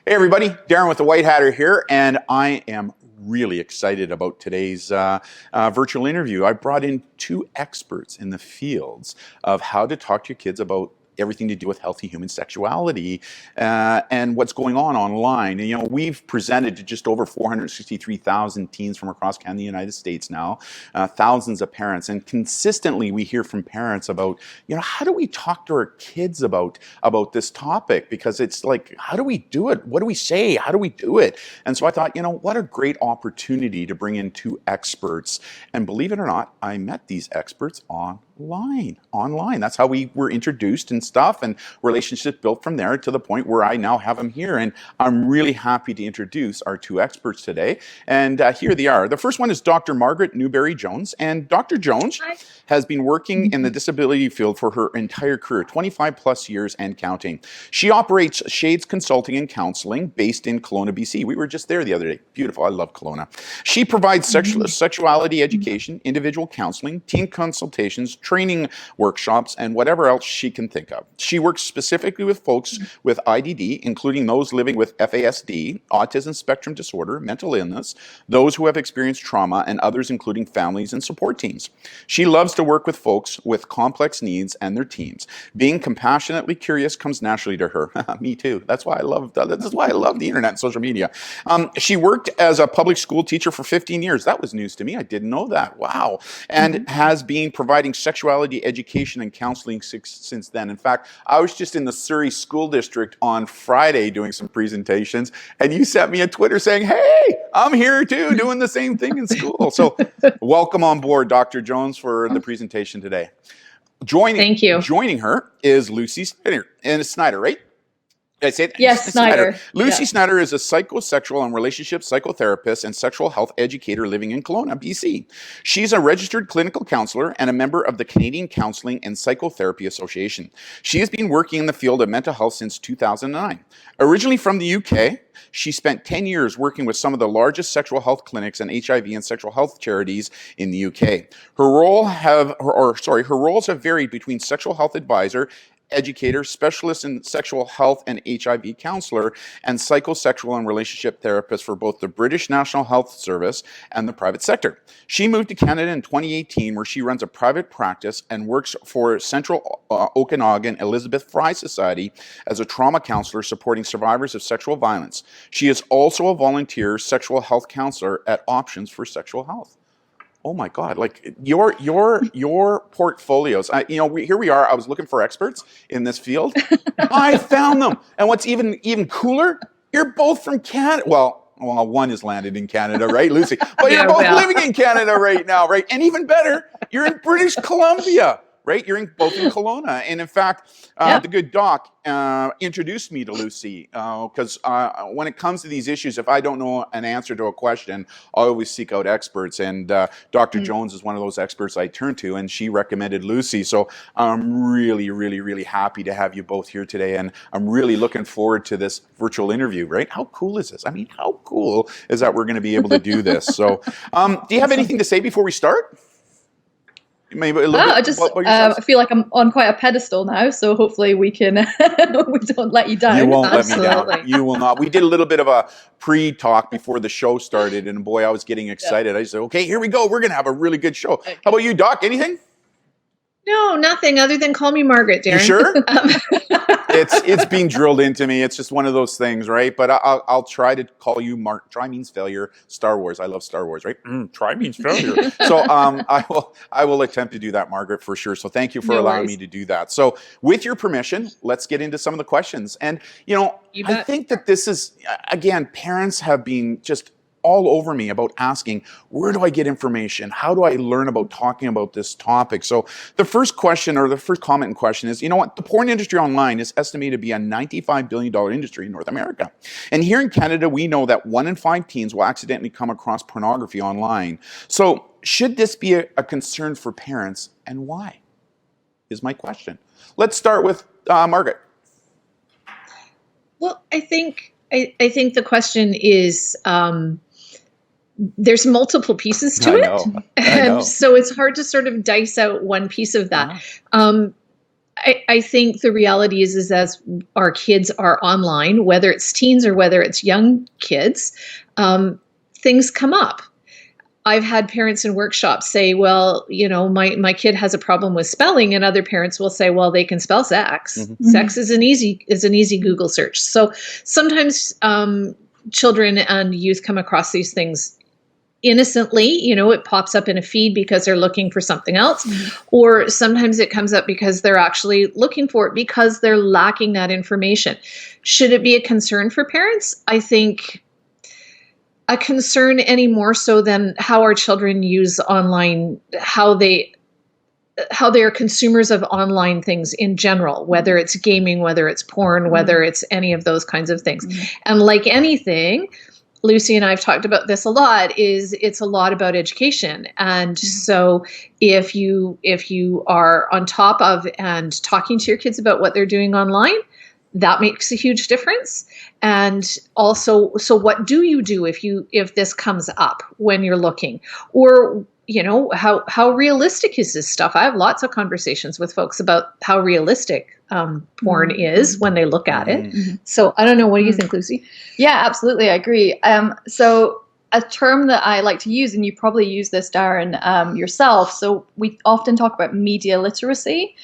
Hey everybody, Darren with the White Hatter here, and I am really excited about today's virtual interview. I brought in two experts in the fields of how to talk to your kids about everything to do with healthy human sexuality and what's going on online. And, you know, we've presented to just over 463,000 teens from across Canada and the United States now, thousands of parents, and consistently we hear from parents about, you know, how do we talk to our kids about this topic? Because it's like, how do we do it? What do we say? How do we do it? And so I thought, you know, what a great opportunity to bring in two experts. And believe it or not, I met these experts online. That's how we were introduced and stuff, and relationships built from there to the point where I now have them here. And I'm really happy to introduce our two experts today. And here they are. The first one is Dr. Margaret Newbury Jones. And Dr. Jones has been working in the disability field for her entire career, 25 plus years and counting. She operates SHADE Consulting and Counselling based in Kelowna, BC. We were just there the other day. Beautiful. I love Kelowna. She provides sexuality education, individual counseling, teen consultations, training workshops, and whatever else she can think of. She works specifically with folks with IDD, including those living with FASD, autism spectrum disorder, mental illness, those who have experienced trauma, and others including families and support teams. She loves to work with folks with complex needs and their teams. Being compassionately curious comes naturally to her. Me too. That's why I love the internet and social media. She worked as a public school teacher for 15 years. That was news to me. I didn't know that. Wow. And has been providing sexuality education and counseling since then. In fact, I was just in the Surrey School District on Friday doing some presentations, and you sent me a Twitter saying, hey, I'm here too, doing the same thing in school. So welcome on board, Dr. Jones, for the presentation today. Thank you. Joining her is Lucy Snider, and it's Snider, right? I say it? Yes, Snider. Lucy Snider is a psychosexual and relationship psychotherapist and sexual health educator living in Kelowna, BC. She's a registered clinical counselor and a member of the Canadian Counselling and Psychotherapy Association. She has been working in the field of mental health since 2009. Originally from the UK, she spent 10 years working with some of the largest sexual health clinics and HIV and sexual health charities in the UK. Her roles have varied between sexual health advisor, educator, specialist in sexual health and HIV counselor, and psychosexual and relationship therapist for both the British National Health Service and the private sector. She moved to Canada in 2018, where she runs a private practice and works for Central Okanagan Elizabeth Fry Society as a trauma counselor supporting survivors of sexual violence. She is also a volunteer sexual health counselor at Options for Sexual Health. Oh my God! Like your portfolios. Here we are. I was looking for experts in this field. I found them. And what's even cooler? You're both from Canada. Well, one is landed in Canada, right, Lucy? But you're both living in Canada right now, right? And even better, you're in British Columbia. Right? You're both in Kelowna. And in fact, the good doc introduced me to Lucy because when it comes to these issues, if I don't know an answer to a question, I always seek out experts. And Dr. Jones is one of those experts I turn to, and she recommended Lucy. So I'm really, really, really happy to have you both here today. And I'm really looking forward to this virtual interview, right? How cool is this? I mean, how cool is that we're going to be able to do this? So do you have anything to say before we start? Maybe I feel like I'm on quite a pedestal now, so hopefully we can we don't let you down. You won't let me down. You will not. We did a little bit of a pre-talk before the show started, and boy, I was getting excited. I said, okay, here we go. We're going to have a really good show. Okay. How about you, Doc? Anything? No, nothing other than call me Margaret, Darren. You sure? It's being drilled into me. It's just one of those things, right? But I'll try to call you Mark. Try means failure. Star Wars. I love Star Wars, right? Try means failure. So I will attempt to do that, Margaret, for sure. So thank you for allowing me to do that. So with your permission, let's get into some of the questions. And I think that this is, again, parents have been just all over me about asking, where do I get information? How do I learn about talking about this topic? So the first question, or the first comment and question is, you know what? The porn industry online is estimated to be a $95 billion industry in North America. And here in Canada, we know that 1 in 5 teens will accidentally come across pornography online. So should this be a concern for parents, and why? Is my question. Let's start with Margaret. Well, I think the question is, there's multiple pieces to it. So it's hard to sort of dice out one piece of that. I think the reality is as our kids are online, whether it's teens or whether it's young kids, things come up. I've had parents in workshops say, well, my kid has a problem with spelling, and other parents will say, well, they can spell sex. Mm-hmm. Sex is an easy Google search. So sometimes children and youth come across these things innocently, it pops up in a feed because they're looking for something else, or sometimes it comes up because they're actually looking for it because they're lacking that information. Should it be a concern for parents? I think a concern any more so than how our children use online, how they are consumers of online things in general, whether it's gaming, whether it's porn, whether it's any of those kinds of things. And like anything, Lucy and I have talked about this a lot, it's a lot about education. And so if you are on top of and talking to your kids about what they're doing online, that makes a huge difference. And also, so what do you do if this comes up when you're looking? Or how realistic is this stuff? I have lots of conversations with folks about how realistic porn is when they look at it. So I don't know. What do you think, Lucy? Yeah, absolutely. I agree. So a term that I like to use, and you probably use this, Darren, yourself. So we often talk about media literacy.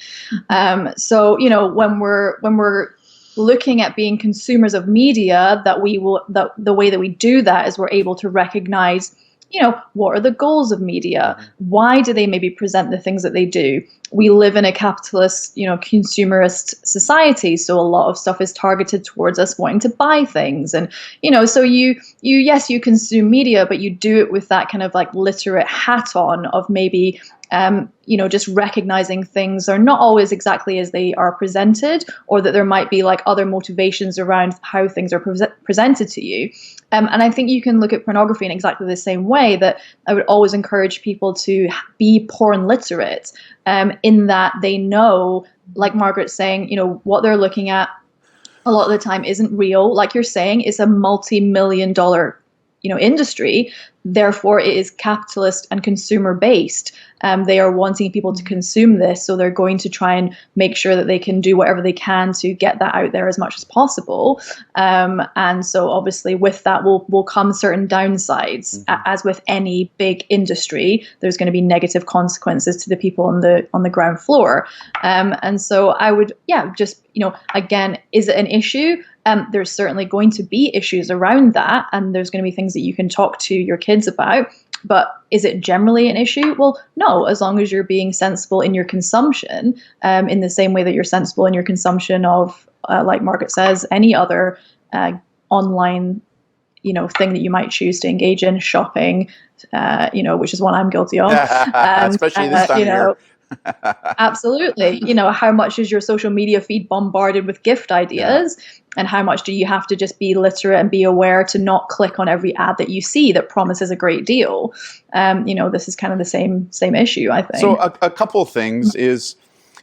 So, when we're looking at being consumers of media, the way that we do that is we're able to recognize, what are the goals of media? Why do they maybe present the things that they do? We live in a capitalist, consumerist society. So a lot of stuff is targeted towards us wanting to buy things. And, so you consume media, but you do it with that kind of like literate hat on of maybe, just recognizing things are not always exactly as they are presented, or that there might be like other motivations around how things are presented to you. And I think you can look at pornography in exactly the same way, that I would always encourage people to be porn literate, in that they know, like Margaret's saying, what they're looking at a lot of the time isn't real. Like you're saying, it's a multi-million-dollar industry. Therefore, it is capitalist and consumer based. They are wanting people to consume this, so they're going to try and make sure that they can do whatever they can to get that out there as much as possible. And so, obviously, with that will come certain downsides. As with any big industry, there's going to be negative consequences to the people on the ground floor. And so, I would, again, is it an issue? There's certainly going to be issues around that, and there's going to be things that you can talk to your kids about. But is it generally an issue? Well, no, as long as you're being sensible in your consumption, in the same way that you're sensible in your consumption of, like Margaret says, any other online, thing that you might choose to engage in, shopping, which is one I'm guilty of. Especially this time of year. Absolutely. How much is your social media feed bombarded with gift ideas? And how much do you have to just be literate and be aware to not click on every ad that you see that promises a great deal? This is kind of the same issue, I think. So a couple of things is,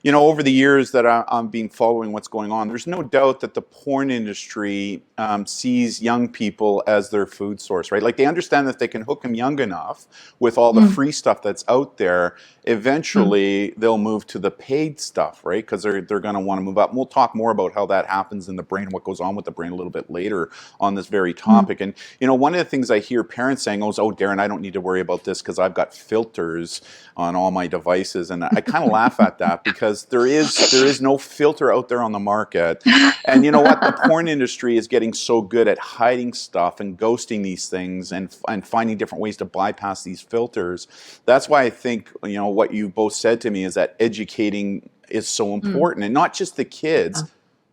over the years that I'm been following what's going on, there's no doubt that the porn industry sees young people as their food source, right? Like they understand that they can hook them young enough with all the free stuff that's out there. Eventually, they'll move to the paid stuff, right? Because they're going to want to move up. And we'll talk more about how that happens in the brain, what goes on with the brain a little bit later on this very topic. And, one of the things I hear parents saying, oh, Darren, I don't need to worry about this because I've got filters on all my devices. And I kind of laugh at that because there is no filter out there on the market. And you know what? The porn industry is getting so good at hiding stuff and ghosting these things and finding different ways to bypass these filters. That's why I think, what you both said to me is that educating is so important, and not just the kids,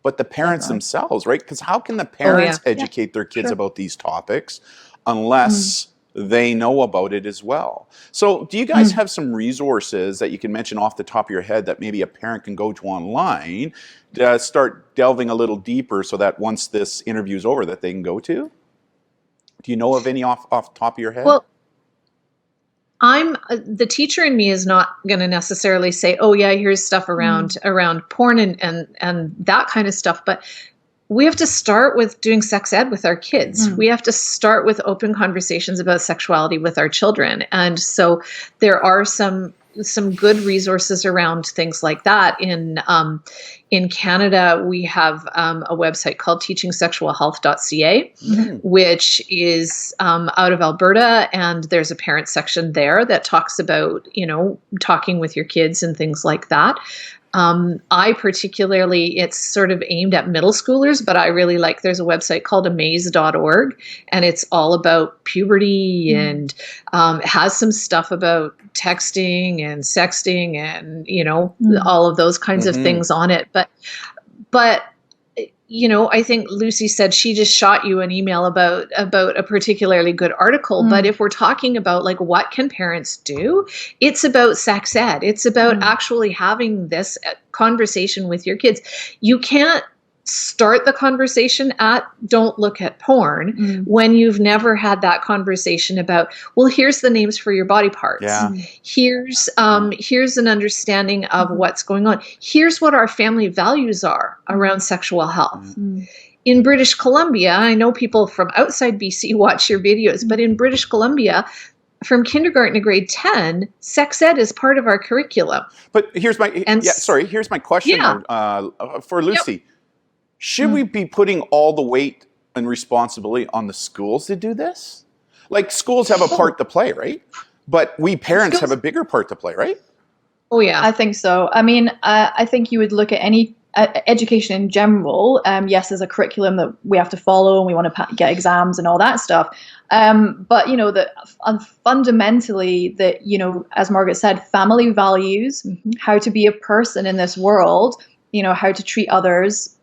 but the parents themselves, right? Because how can the parents educate their kids about these topics unless they know about it as well? So do you guys have some resources that you can mention off the top of your head that maybe a parent can go to online to start delving a little deeper so that once this interview is over that they can go to? Do you know of any off the top of your head? Well, the teacher in me is not going to necessarily say, oh yeah, here's stuff around porn and that kind of stuff. But we have to start with doing sex ed with our kids. We have to start with open conversations about sexuality with our children. And so there are some some good resources around things like that. In Canada, we have a website called teachingsexualhealth.ca, which is out of Alberta, and there's a parent section there that talks about, talking with your kids and things like that. I particularly, it's sort of aimed at middle schoolers, but I really like, there's a website called amaze.org, and it's all about puberty and has some stuff about texting and sexting and, all of those kinds of things on it. But I think Lucy said she just shot you an email about a particularly good article. But if we're talking about like what can parents do, it's about sex ed. It's about actually having this conversation with your kids. You can't start the conversation at don't look at porn when you've never had that conversation about, well, here's the names for your body parts. Yeah. Here's an understanding of what's going on. Here's what our family values are around sexual health. In British Columbia, I know people from outside BC watch your videos, but in British Columbia, from kindergarten to grade 10, sex ed is part of our curriculum. But here's my question for Lucy. Yep. Should we be putting all the weight and responsibility on the schools to do this? Like, schools have a part to play, right? But we parents have a bigger part to play, right? Oh, yeah. I think so. I mean, I think you would look at any education in general. Yes, there's a curriculum that we have to follow and we want to get exams and all that stuff. But, fundamentally, as Margaret said, family values, how to be a person in this world, how to treat others,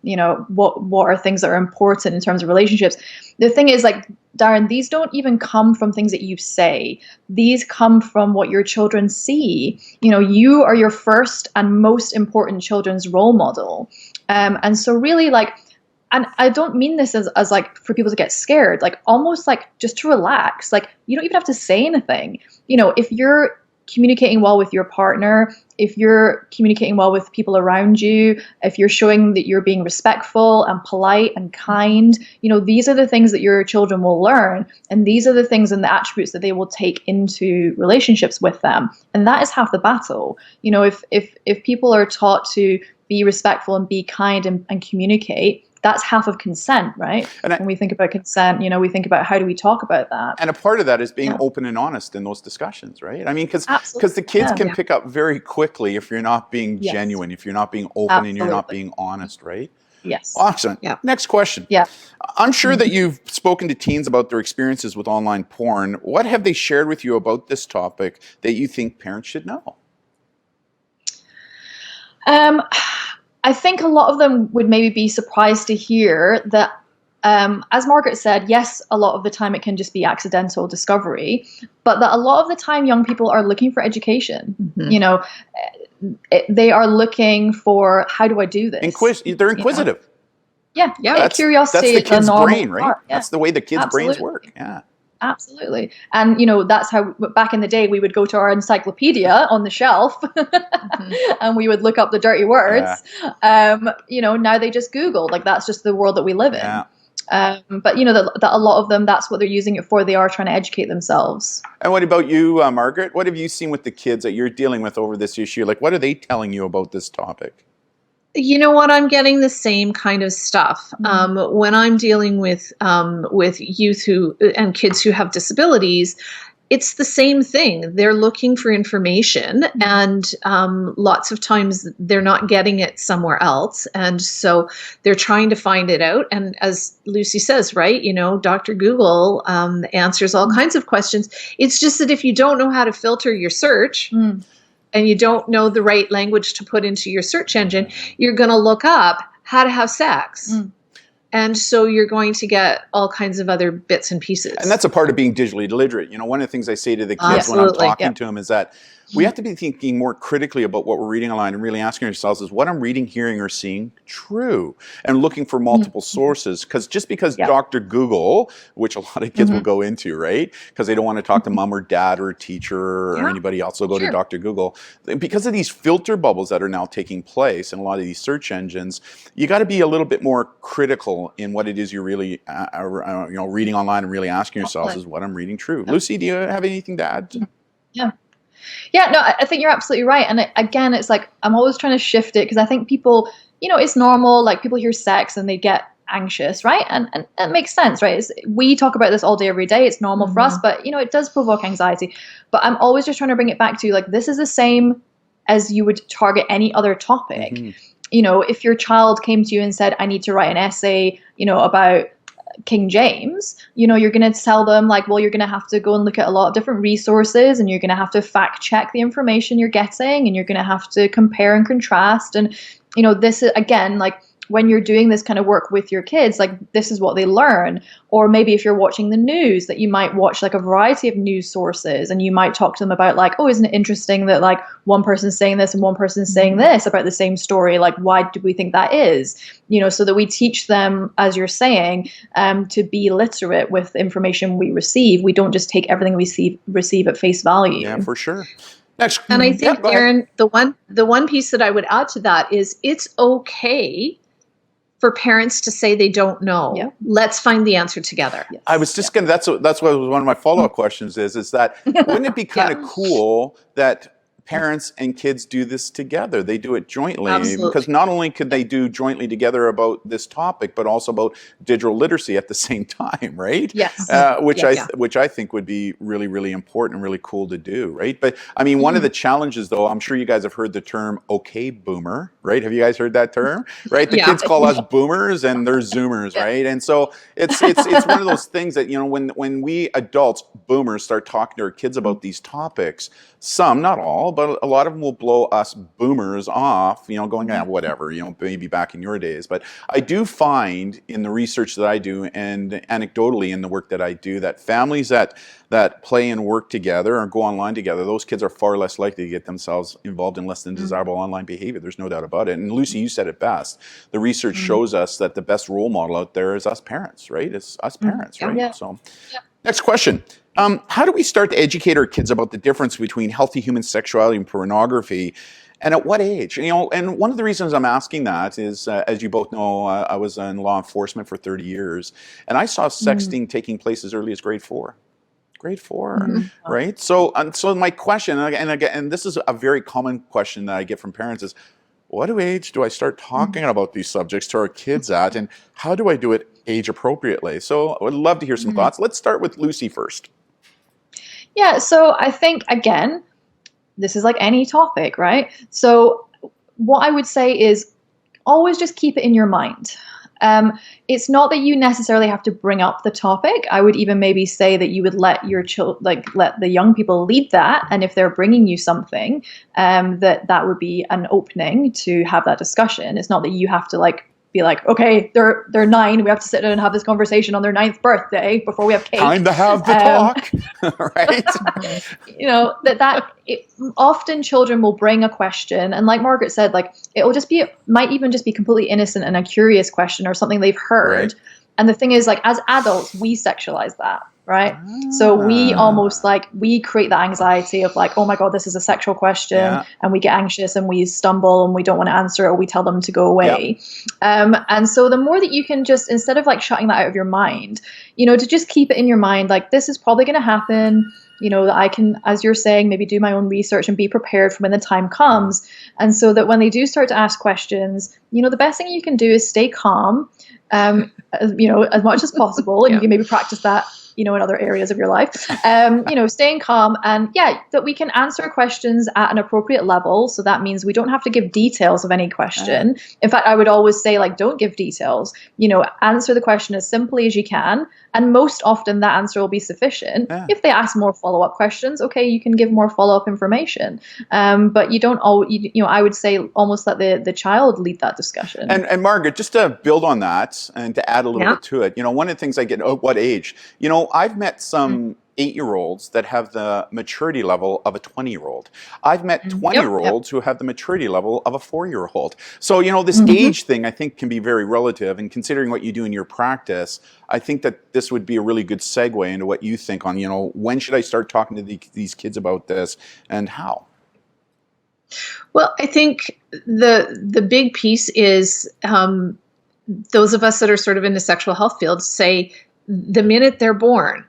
what are things that are important in terms of relationships. The thing is, like, Darren, these don't even come from things that you say. These come from what your children see. You are your first and most important children's role model. And so really, like, and I don't mean this as like for people to get scared, like almost like just to relax. Like, you don't even have to say anything. If you're communicating well with your partner, if you're communicating well with people around you, if you're showing that you're being respectful and polite and kind, these are the things that your children will learn. And these are the things and the attributes that they will take into relationships with them. And that is half the battle. If people are taught to be respectful and be kind and communicate, that's half of consent, right? And when we think about consent, we think about how do we talk about that. And a part of that is being open and honest in those discussions, right? I mean, because the kids can pick up very quickly if you're not being genuine, if you're not being open and you're not being honest, right? Yes. Awesome. Yeah. Next question. Yeah. I'm sure that you've spoken to teens about their experiences with online porn. What have they shared with you about this topic that you think parents should know? I think a lot of them would maybe be surprised to hear that, as Margaret said, yes, a lot of the time it can just be accidental discovery, but that a lot of the time young people are looking for education. They are looking for, how do I do this? They're inquisitive. Yeah. Curiosity. That's the kid's brain, right? Yeah. That's the way the kids' brains work. Yeah. Absolutely. And, that's how back in the day we would go to our encyclopedia on the shelf and we would look up the dirty words. Yeah. Now they just Google. Like, that's just the world that we live in. Yeah. But that a lot of them, that's what they're using it for. They are trying to educate themselves. And what about you, Margaret? What have you seen with the kids that you're dealing with over this issue? Like, what are they telling you about this topic? You know what? I'm getting the same kind of stuff when I'm dealing with youth and kids who have disabilities. It's the same thing. They're looking for information, and lots of times they're not getting it somewhere else, and so they're trying to find it out. And as Lucy says, right? Dr. Google answers all kinds of questions. It's just that if you don't know how to filter your search. And you don't know the right language to put into your search engine, you're going to look up how to have sex. And so you're going to get all kinds of other bits and pieces. And that's a part of being digitally illiterate. One of the things I say to the kids when I'm talking to them is that we have to be thinking more critically about what we're reading online and really asking ourselves, is what I'm reading, hearing, or seeing true? And looking for multiple sources. Because just because Dr. Google, which a lot of kids will go into, right? Because they don't want to talk to mom or dad or a teacher or anybody else, they'll go to Dr. Google. Because of these filter bubbles that are now taking place in a lot of these search engines, you got to be a little bit more critical in what it is you're really reading online and really asking yourselves, is what I'm reading true? Lucy, do you have anything to add? Yeah. Yeah, no, I think you're absolutely right. And again, it's like, I'm always trying to shift it because I think people, it's normal. Like people hear sex and they get anxious, right? And it makes sense, right? We talk about this all day, every day. It's normal for us, but it does provoke anxiety. But I'm always just trying to bring it back to like, this is the same as you would target any other topic. If your child came to you and said, I need to write an essay, about King James, you're going to tell them like, well, you're going to have to go and look at a lot of different resources, and you're going to have to fact check the information you're getting, and you're going to have to compare and contrast. And, this is, again, like when you're doing this kind of work with your kids, like this is what they learn. Or maybe if you're watching the news, that you might watch like a variety of news sources, and you might talk to them about like, oh, isn't it interesting that like one person's saying this and one person's saying this about the same story? Like, why do we think that is? So that we teach them, as you're saying, to be literate with information we receive. We don't just take everything we receive at face value. Yeah, for sure. Next. And I think, Darren, the one piece that I would add to that is it's okay for parents to say they don't know. Yeah. Let's find the answer together. Yes. I was just gonna. That's what one of my follow-up questions is that wouldn't it be kind of cool that parents and kids do this together? They do it jointly. Absolutely. Because not only could they do jointly together about this topic, but also about digital literacy at the same time, right? Yes. Which I think would be really, really important and really cool to do, right? But I mean, one of the challenges, though, I'm sure you guys have heard the term "okay, boomer," right? Have you guys heard that term? Right? The kids call us boomers, and they're Zoomers, right? And so it's one of those things that when we adults, boomers, start talking to our kids about these topics, some, not all, but a lot of them will blow us boomers off, going, whatever, maybe back in your days. But I do find in the research that I do and anecdotally in the work that I do that families that play and work together or go online together, those kids are far less likely to get themselves involved in less than desirable online behavior. There's no doubt about it. And Lucy, you said it best. The research shows us that the best role model out there is us parents, right? It's us parents, right? Yeah. So, next question. How do we start to educate our kids about the difference between healthy human sexuality and pornography, and at what age? And one of the reasons I'm asking that is, as you both know, I was in law enforcement for 30 years, and I saw sexting taking place as early as grade 4. Grade 4, right? So my question, and this is a very common question that I get from parents is, what age do I start talking about these subjects to our kids at, and how do I do it age appropriately? So I would love to hear some thoughts. Let's start with Lucy first. Yeah, so I think, again, this is like any topic, right? So what I would say is always just keep it in your mind. It's not that you necessarily have to bring up the topic. I would even maybe say that you would let your let the young people lead that, and if they're bringing you something, that would be an opening to have that discussion. It's not that you have to be like, okay, they're 9. We have to sit down and have this conversation on their 9th birthday before we have cake. Time to have the talk, right? Often children will bring a question, and like Margaret said, like might even just be completely innocent and a curious question or something they've heard. Right. And the thing is, like, as adults, we sexualize that, right? So we almost we create that anxiety of like, oh my God, this is a sexual question, and we get anxious and we stumble and we don't want to answer it, or we tell them to go away. And so the more that you can just, instead of like shutting that out of your mind, to just keep it in your mind, like this is probably going to happen, that I can, as you're saying, maybe do my own research and be prepared for when the time comes. And so that when they do start to ask questions, the best thing you can do is stay calm, as much as possible. And you can maybe practice that, in other areas of your life, staying calm, and that we can answer questions at an appropriate level. So that means we don't have to give details of any question. In fact, I would always say, don't give details, answer the question as simply as you can. And most often that answer will be sufficient. If they ask more follow-up questions, okay, you can give more follow-up information. But you don't I would say almost let the child lead that discussion. And Margaret, just to build on that and to add a little bit to it, one of the things I get, what age? I've met some 8-year-olds that have the maturity level of a 20-year-old. I've met 20-year-olds who have the maturity level of a 4-year-old. So, this age thing, I think, can be very relative. And considering what you do in your practice, I think that this would be a really good segue into what you think on, when should I start talking to these kids about this and how? Well, I think the big piece is those of us that are sort of in the sexual health field say, the minute they're born,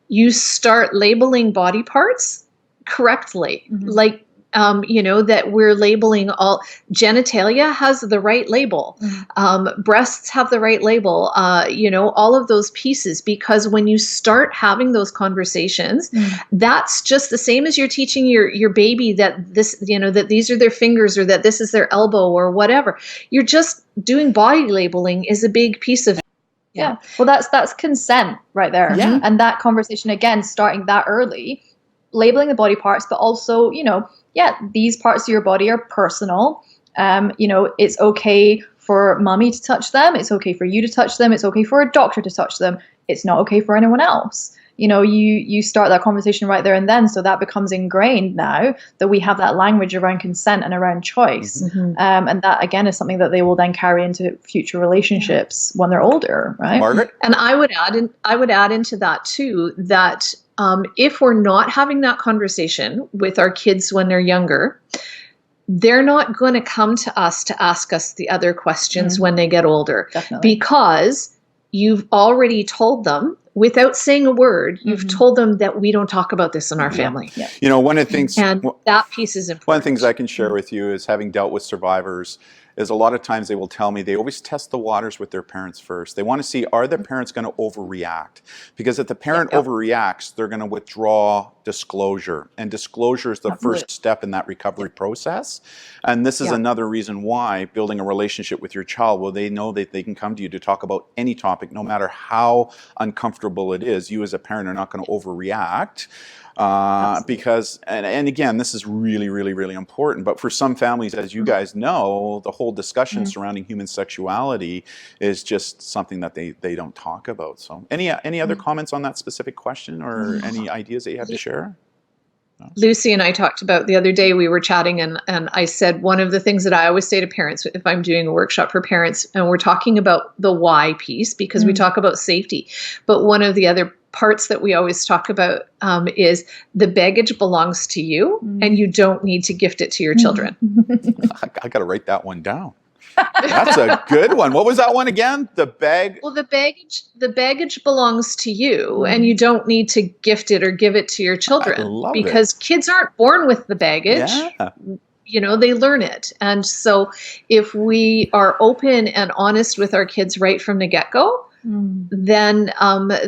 you start labeling body parts correctly. Like, that we're labeling all genitalia has the right label. Breasts have the right label, all of those pieces, because when you start having those conversations, that's just the same as you're teaching your baby that this, that these are their fingers or that this is their elbow or whatever. You're just doing body labeling is a big piece of it. Yeah. Well, that's consent right there. Yeah. And that conversation, again, starting that early, labeling the body parts, but also, these parts of your body are personal. It's okay for mommy to touch them. It's okay for you to touch them. It's okay for a doctor to touch them. It's not okay for anyone else. You start that conversation right there and then. So that becomes ingrained now that we have that language around consent and around choice. And that, again, is something that they will then carry into future relationships when they're older, right? Margaret? And I would add into that too, that if we're not having that conversation with our kids when they're younger, they're not going to come to us to ask us the other questions when they get older. Definitely. Because you've already told them, without saying a word, you've told them that we don't talk about this in our family. Yeah. One of the things, and that piece is important. one of the things I can share with you is, having dealt with survivors, is a lot of times they will tell me they always test the waters with their parents first. They want to see, are the parents going to overreact? Because if the parent overreacts, they're going to withdraw disclosure. And disclosure is the first step in that recovery process. And this is another reason why building a relationship with your child, well, they know that they can come to you to talk about any topic, no matter how uncomfortable it is. You as a parent are not going to overreact. Because, and again, this is really, really, really important. But for some families, as you guys know, the whole discussion surrounding human sexuality is just something that they don't talk about. So any other comments on that specific question, or any ideas that you have to share? No? Lucy and I talked about the other day, we were chatting, and I said, one of the things that I always say to parents if I'm doing a workshop for parents, and we're talking about the why piece, because we talk about safety, but one of the other parts that we always talk about is the baggage belongs to you, and you don't need to gift it to your children. I got to write that one down. That's a good one. What was that one again? The baggage belongs to you, and you don't need to gift it or give it to your children. I love because kids aren't born with the baggage. Yeah. They learn it. And so if we are open and honest with our kids right from the get-go, then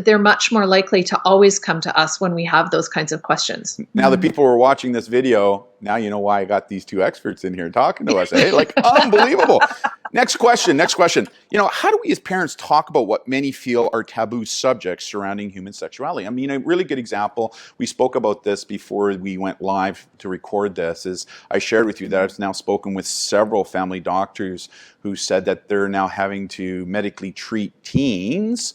they're much more likely to always come to us when we have those kinds of questions. Now, the people who are watching this video, now you know why I got these two experts in here talking to us. Hey, like, unbelievable. Next question. How do we as parents talk about what many feel are taboo subjects surrounding human sexuality? I mean, a really good example, we spoke about this before we went live to record this, is I shared with you that I've now spoken with several family doctors who said that they're now having to medically treat teens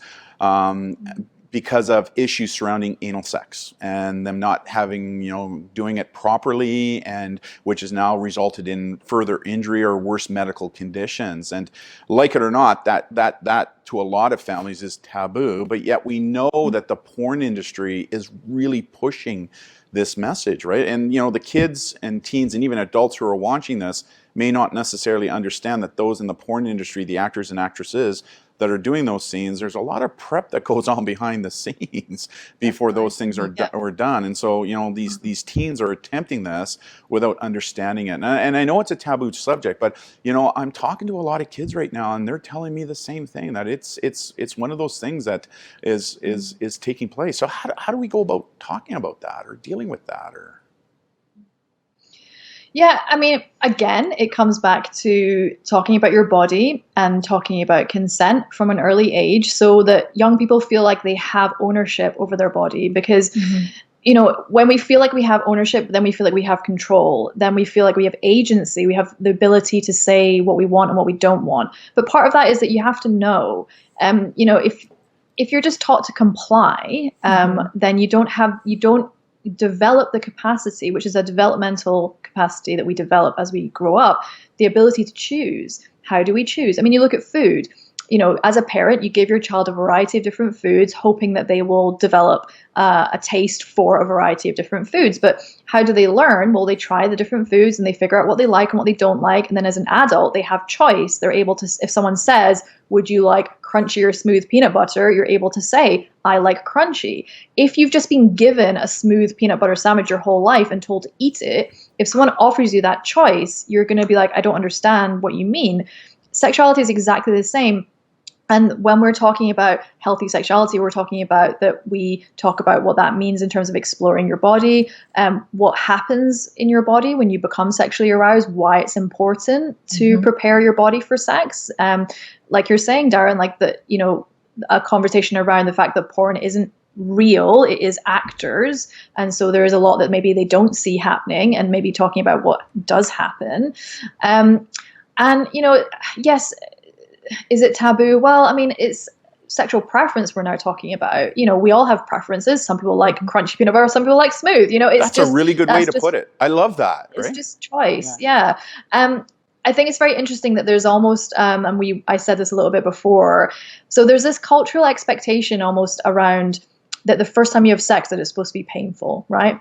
because of issues surrounding anal sex, and them not having, doing it properly, and which has now resulted in further injury or worse medical conditions. And like it or not, that to a lot of families is taboo, but yet we know that the porn industry is really pushing this message, right? And the kids and teens and even adults who are watching this may not necessarily understand that those in the porn industry, the actors and actresses that are doing those scenes, there's a lot of prep that goes on behind the scenes before those things are done. And so, these teens are attempting this without understanding it. And I know it's a taboo subject, but I'm talking to a lot of kids right now, and they're telling me the same thing, that it's one of those things that is taking place. So how do we go about talking about that or dealing with that? Or Yeah, I mean, again, it comes back to talking about your body and talking about consent from an early age, so that young people feel like they have ownership over their body. Because, when we feel like we have ownership, then we feel like we have control. Then we feel like we have agency. We have the ability to say what we want and what we don't want. But part of that is that you have to know, if you're just taught to comply, then you don't develop the capacity, which is a developmental capacity that we develop as we grow up, the ability to choose. How do we choose? I mean, you look at food. As a parent, you give your child a variety of different foods, hoping that they will develop a taste for a variety of different foods. But how do they learn? Well, they try the different foods and they figure out what they like and what they don't like. And then as an adult, they have choice. They're able to, if someone says, would you like crunchy or smooth peanut butter, you're able to say, I like crunchy. If you've just been given a smooth peanut butter sandwich your whole life and told to eat it, if someone offers you that choice, you're going to be like, I don't understand what you mean. Sexuality is exactly the same. And when we're talking about healthy sexuality, we're talking about that we talk about what that means in terms of exploring your body, what happens in your body when you become sexually aroused, why it's important to prepare your body for sex. Like you're saying, Darren, like a conversation around the fact that porn isn't real, it is actors. And so there is a lot that maybe they don't see happening, and maybe talking about what does happen. And, yes, is it taboo? Well, I mean, it's sexual preference we're now talking about. We all have preferences. Some people like crunchy peanut butter, some people like smooth. It's That's a really good way to put it. I love that. It's just choice. Yeah. I think it's very interesting that there's almost, I said this a little bit before. So there's this cultural expectation almost around that the first time you have sex that it's supposed to be painful, right?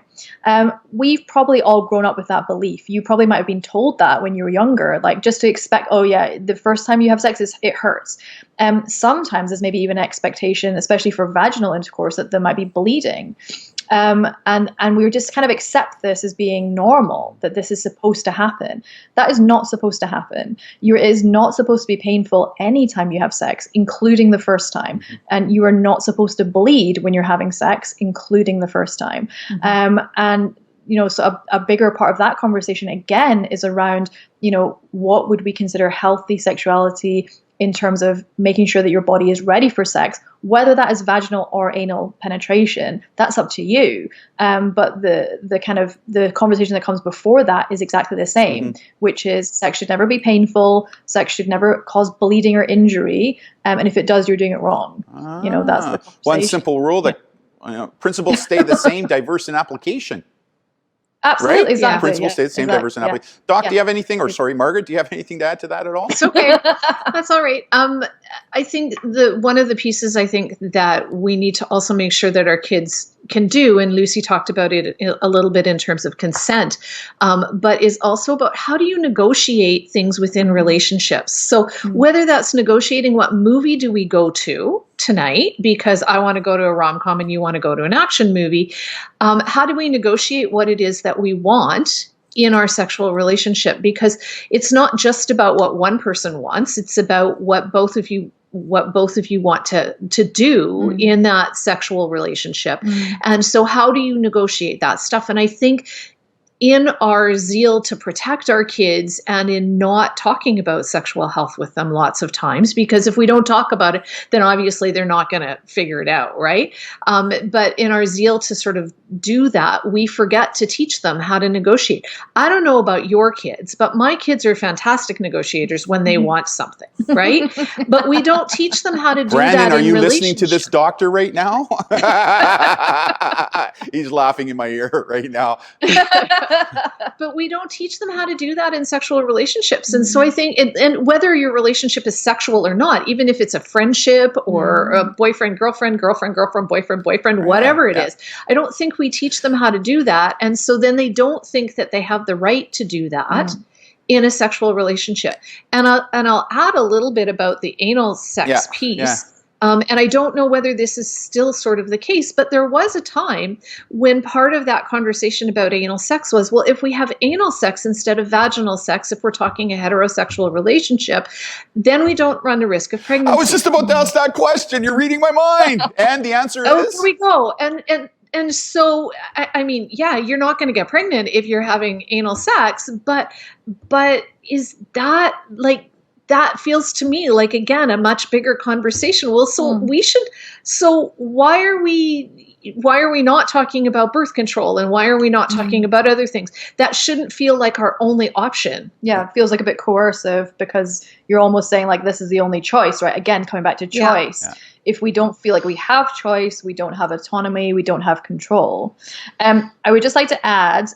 We've probably all grown up with that belief. You probably might have been told that when you were younger, like just to expect, oh yeah, the first time you have sex, it hurts. Sometimes there's maybe even an expectation, especially for vaginal intercourse, that there might be bleeding. And we just kind of accept this as being normal, that this is supposed to happen. That is not supposed to happen. It is not supposed to be painful anytime you have sex, including the first time. And you are not supposed to bleed when you're having sex, including the first time. So a bigger part of that conversation, again, is around, what would we consider healthy sexuality in terms of making sure that your body is ready for sex, whether that is vaginal or anal penetration, that's up to you. But the conversation that comes before that is exactly the same, which is sex should never be painful, sex should never cause bleeding or injury, and if it does, you're doing it wrong. That's the conversation. One simple rule that principles stay the same, diverse in application. Absolutely, right? exactly. Principles stay the same, diverse in application. Doc, do you have anything, or sorry, Margaret, do you have anything to add to that at all? It's okay. That's all right. I think one of the pieces I think that we need to also make sure that our kids can do, and Lucy talked about it a little bit in terms of consent, but is also about how do you negotiate things within relationships. So whether that's negotiating what movie do we go to tonight, because I want to go to a rom-com and you want to go to an action movie, how do we negotiate what it is that we want in our sexual relationship? Because it's not just about what one person wants, it's about what both of you want to do in that sexual relationship. And so how do you negotiate that stuff? And I think in our zeal to protect our kids and in not talking about sexual health with them lots of times, because if we don't talk about it, then obviously they're not going to figure it out, right? But in our zeal to sort of do that, we forget to teach them how to negotiate. I don't know about your kids, but my kids are fantastic negotiators when they want something, right? But we don't teach them how to do Brandon, that in are you relationships. listening to this doctor right now? He's laughing in my ear right now. But we don't teach them how to do that in sexual relationships. And so I think, and whether your relationship is sexual or not, even if it's a friendship or a boyfriend, girlfriend, boyfriend, whatever it is, I don't think we teach them how to do that. And so then they don't think that they have the right to do that in a sexual relationship. And I'll add a little bit about the anal sex piece. Yeah. And I don't know whether this is still sort of the case, but there was a time when part of that conversation about anal sex was, well, if we have anal sex instead of vaginal sex, if we're talking a heterosexual relationship, then we don't run the risk of pregnancy. I was just about to ask that question. You're reading my mind. And the answer is? There we go. And so, I mean, yeah, you're not going to get pregnant if you're having anal sex, but is that like, that feels to me like, again, a much bigger conversation. Well, so why are we not talking about birth control, and why are we not talking about other things? That shouldn't feel like our only option. Yeah, it feels like a bit coercive, because you're almost saying like this is the only choice, right? Again, coming back to choice. Yeah. If we don't feel like we have choice, we don't have autonomy, we don't have control. I would just like to add,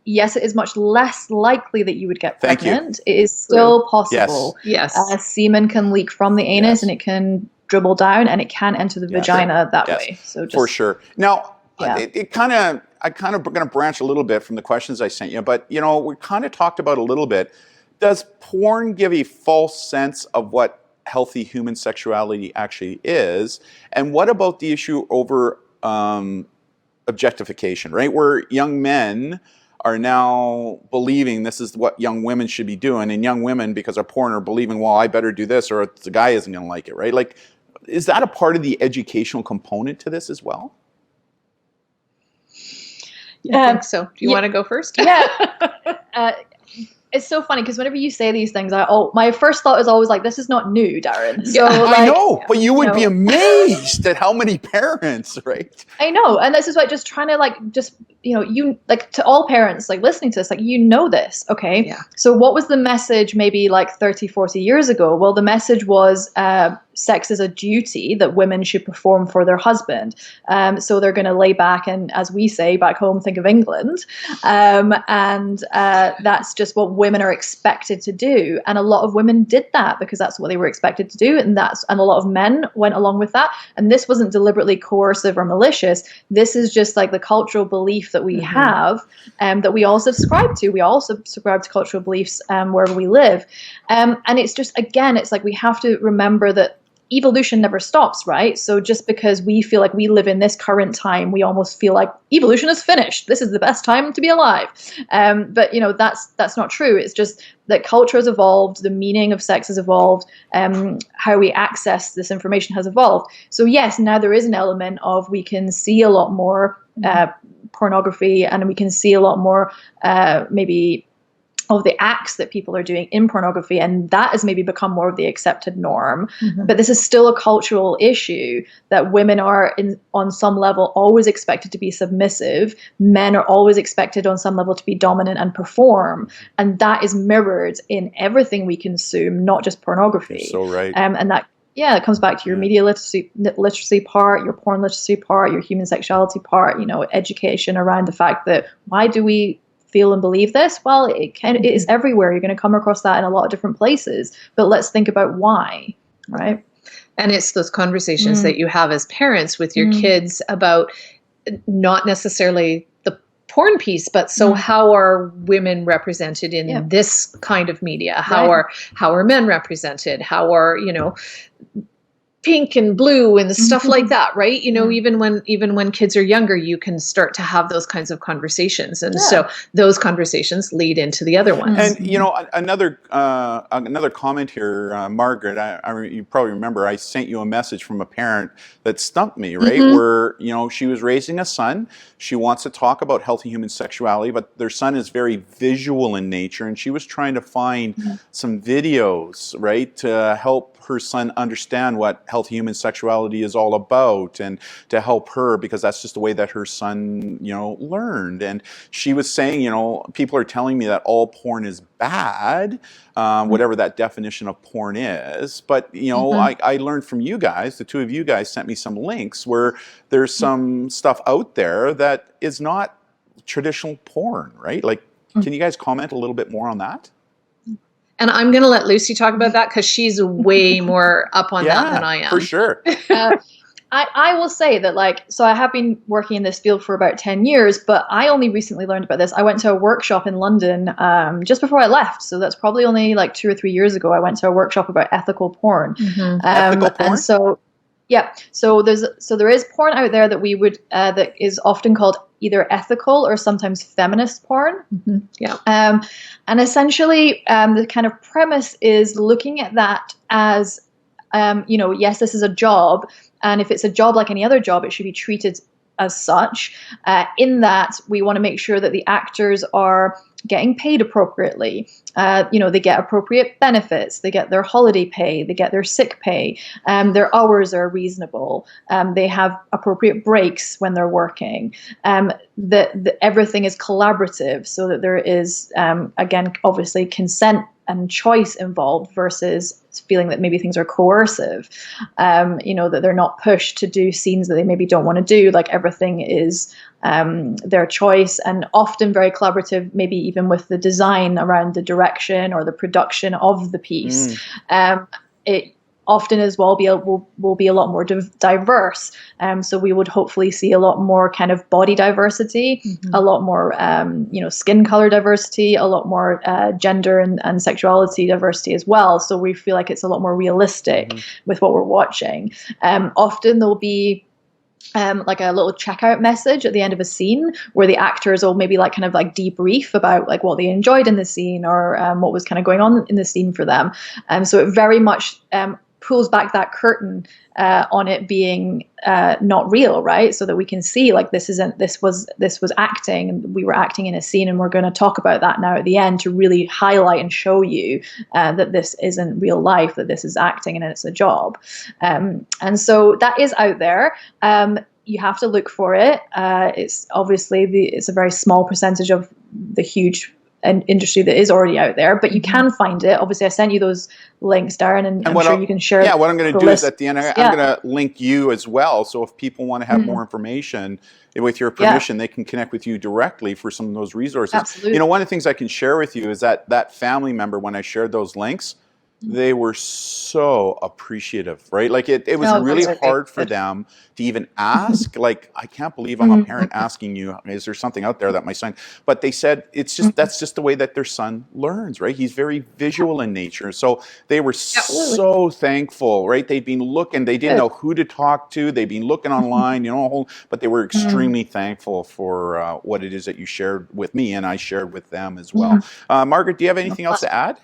yes, it is much less likely that you would get pregnant. It is still possible. Yes. Semen can leak from the anus and it can dribble down and it can enter the vagina that way. So just, for sure. Now, I kind of going to branch a little bit from the questions I sent you, but we kind of talked about a little bit. Does porn give a false sense of what healthy human sexuality actually is, and what about the issue over objectification, right? Where young men are now believing this is what young women should be doing, and young women, because of porn, are believing, well, I better do this or the guy isn't going to like it, right? Like, is that a part of the educational component to this as well? I think so. Do you want to go first? Yeah. It's so funny because whenever you say these things, my first thought is always like, this is not new, Darren. So, I know, but you would be amazed at how many parents, right? I know. And this is why just trying to to all parents like listening to this, like, this, okay? Yeah. So what was the message maybe like 30, 40 years ago? Well, the message was sex is a duty that women should perform for their husband. So they're going to lay back and, as we say back home, think of England. That's just what women are expected to do. And a lot of women did that because that's what they were expected to do. And a lot of men went along with that. And this wasn't deliberately coercive or malicious. This is just like the cultural belief that we have, that we all subscribe to. We all subscribe to cultural beliefs wherever we live. And it's just, again, it's like we have to remember that evolution never stops, right? So just because we feel like we live in this current time, we almost feel like evolution is finished. This is the best time to be alive. But that's not true. It's just that culture has evolved, the meaning of sex has evolved, how we access this information has evolved. So yes, now there is an element of we can see a lot more pornography, and we can see a lot more maybe of the acts that people are doing in pornography, and that has maybe become more of the accepted norm. But this is still a cultural issue that women are on some level always expected to be submissive. Men are always expected on some level to be dominant and perform, and that is mirrored in everything we consume, not just pornography. You're so right. And that it comes back to your media literacy part, your porn literacy part, your human sexuality part, education around the fact that why do we feel and believe this? Well, it is everywhere. You're going to come across that in a lot of different places, but let's think about why, right? And it's those conversations that you have as parents with your kids about not necessarily the porn piece, but how are women represented in this kind of media? How are men represented? How are, pink and blue and stuff like that, right? Even when kids are younger, you can start to have those kinds of conversations, and so those conversations lead into the other ones. And another comment here, Margaret. You probably remember I sent you a message from a parent that stumped me, right? Where she was raising a son. She wants to talk about healthy human sexuality, but their son is very visual in nature, and she was trying to find some videos, right, to help her son understand what healthy human sexuality is all about, and to help her, because that's just the way that her son, learned. And she was saying, people are telling me that all porn is bad, whatever that definition of porn is. But, I learned from you guys, the two of you guys sent me some links where there's some stuff out there that is not traditional porn, right? Like, can you guys comment a little bit more on that? And I'm going to let Lucy talk about that because she's way more up on that than I am. For sure. I will say that, so I have been working in this field for about 10 years, but I only recently learned about this. I went to a workshop in London just before I left. So that's probably only 2 or 3 years ago. I went to a workshop about ethical porn. Ethical porn? And so, so there is porn out there that we would, that is often called either ethical or sometimes feminist porn. And essentially, the kind of premise is looking at that as, yes, this is a job. And if it's a job like any other job, it should be treated as such, in that we want to make sure that the actors are getting paid appropriately. They get appropriate benefits, they get their holiday pay, they get their sick pay, their hours are reasonable, they have appropriate breaks when they're working, that everything is collaborative, so that there is, again, obviously consent and choice involved versus feeling that maybe things are coercive, that they're not pushed to do scenes that they maybe don't want to do. Like, everything is their choice, and often very collaborative, maybe even with the design around the direction or the production of the piece. often as well will be a lot more diverse. So we would hopefully see a lot more kind of body diversity, a lot more skin color diversity, a lot more gender and sexuality diversity as well. So we feel like it's a lot more realistic with what we're watching. Often there'll be like a little checkout message at the end of a scene where the actors will maybe like kind of like debrief about like what they enjoyed in the scene or what was kind of going on in the scene for them. So it very much pulls back that curtain on it being not real, right? So that we can see like this was acting, and we were acting in a scene, and we're going to talk about that now at the end to really highlight and show you that this isn't real life, that this is acting and it's a job. And so that is out there. You have to look for it. It's obviously it's a very small percentage of the huge industry that is already out there, but you can find it. Obviously, I sent you those links, Darren, and I'm sure you can share. Yeah, what I'm going to do is at the end, I'm going to link you as well. So if people want to have more information, with your permission, they can connect with you directly for some of those resources. Absolutely. One of the things I can share with you is that family member, when I shared those links, they were so appreciative, right? Like it was really hard for them to even ask. Like, I can't believe I'm a parent asking you, is there something out there that my son, but they said, it's just, that's just the way that their son learns, right? He's very visual in nature. So they were so thankful, right? They'd been looking, they didn't know who to talk to. They'd been looking online, but they were extremely thankful for what it is that you shared with me, and I shared with them as well. Margaret, do you have anything else to add?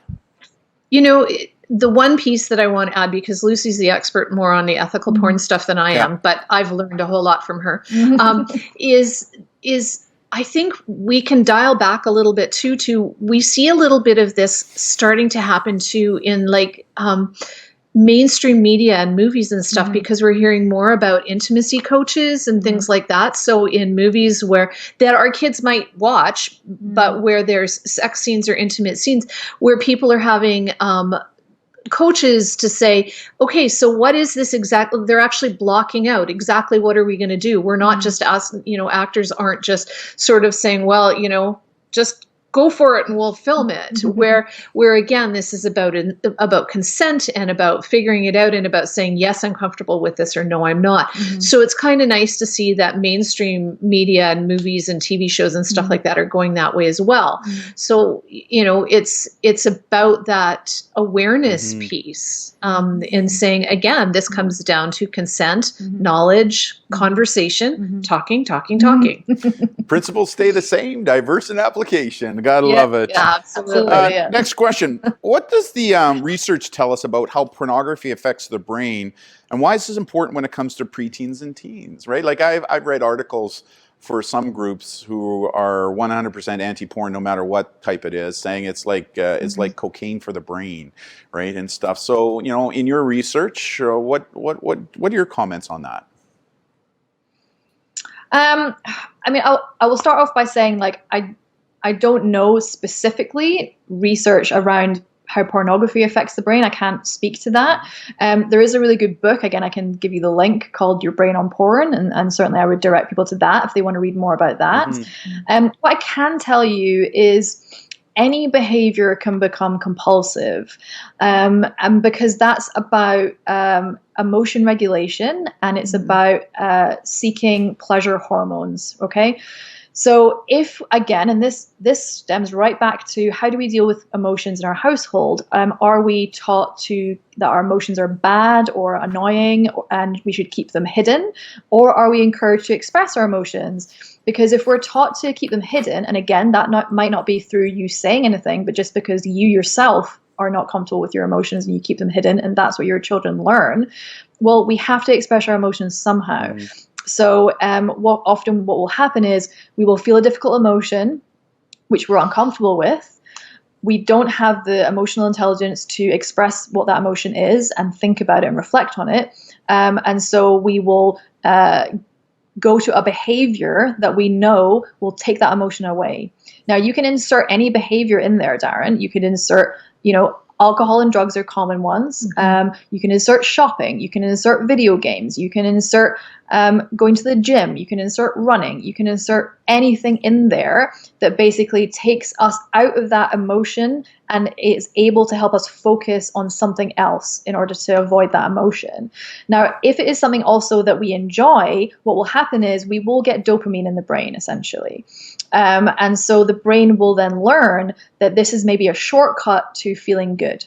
The one piece that I want to add, because Lucy's the expert more on the ethical porn stuff than I am, but I've learned a whole lot from her, is I think we can dial back a little bit too, we see a little bit of this starting to happen too in like mainstream media and movies and stuff, because we're hearing more about intimacy coaches and things like that. So in movies that our kids might watch, but where there's sex scenes or intimate scenes, where people are having coaches to say, okay, so what is this exactly? They're actually blocking out exactly what are we going to do. We're not just asking, actors aren't just sort of saying, well, just go for it and we'll film it. Where again, this is about consent and about figuring it out and about saying, yes, I'm comfortable with this, or no, I'm not. So it's kind of nice to see that mainstream media and movies and TV shows and stuff like that are going that way as well. So, it's about that awareness piece in saying, again, this comes down to consent, knowledge, conversation, talking. Principles stay the same, diverse in application. Gotta love it. Yeah, absolutely. Next question. What does the research tell us about how pornography affects the brain, and why is this important when it comes to preteens and teens, right? Like I've read articles for some groups who are 100% anti-porn, no matter what type it is, saying it's like cocaine for the brain, right, and stuff. So, in your research, what are your comments on that? I will start off by saying, like, I don't know specifically research around how pornography affects the brain. I can't speak to that. There is a really good book, again, I can give you the link, called Your Brain on Porn, and certainly I would direct people to that if they want to read more about that. What I can tell you is any behavior can become compulsive, and because that's about emotion regulation, and it's about seeking pleasure hormones, okay? So if, again, and this stems right back to how do we deal with emotions in our household? Are we taught that our emotions are bad or annoying and we should keep them hidden? Or are we encouraged to express our emotions? Because if we're taught to keep them hidden, and again, that might not be through you saying anything, but just because you yourself are not comfortable with your emotions and you keep them hidden, and that's what your children learn, well, we have to express our emotions somehow. So what will happen is we will feel a difficult emotion, which we're uncomfortable with. We don't have the emotional intelligence to express what that emotion is and think about it and reflect on it. And so we will go to a behavior that we know will take that emotion away. Now, you can insert any behavior in there, Darren. You could insert, alcohol and drugs are common ones. You can insert shopping, you can insert video games, you can insert going to the gym, you can insert running, you can insert anything in there that basically takes us out of that emotion and is able to help us focus on something else in order to avoid that emotion. Now, if it is something also that we enjoy, what will happen is we will get dopamine in the brain, essentially. And so the brain will then learn that this is maybe a shortcut to feeling good.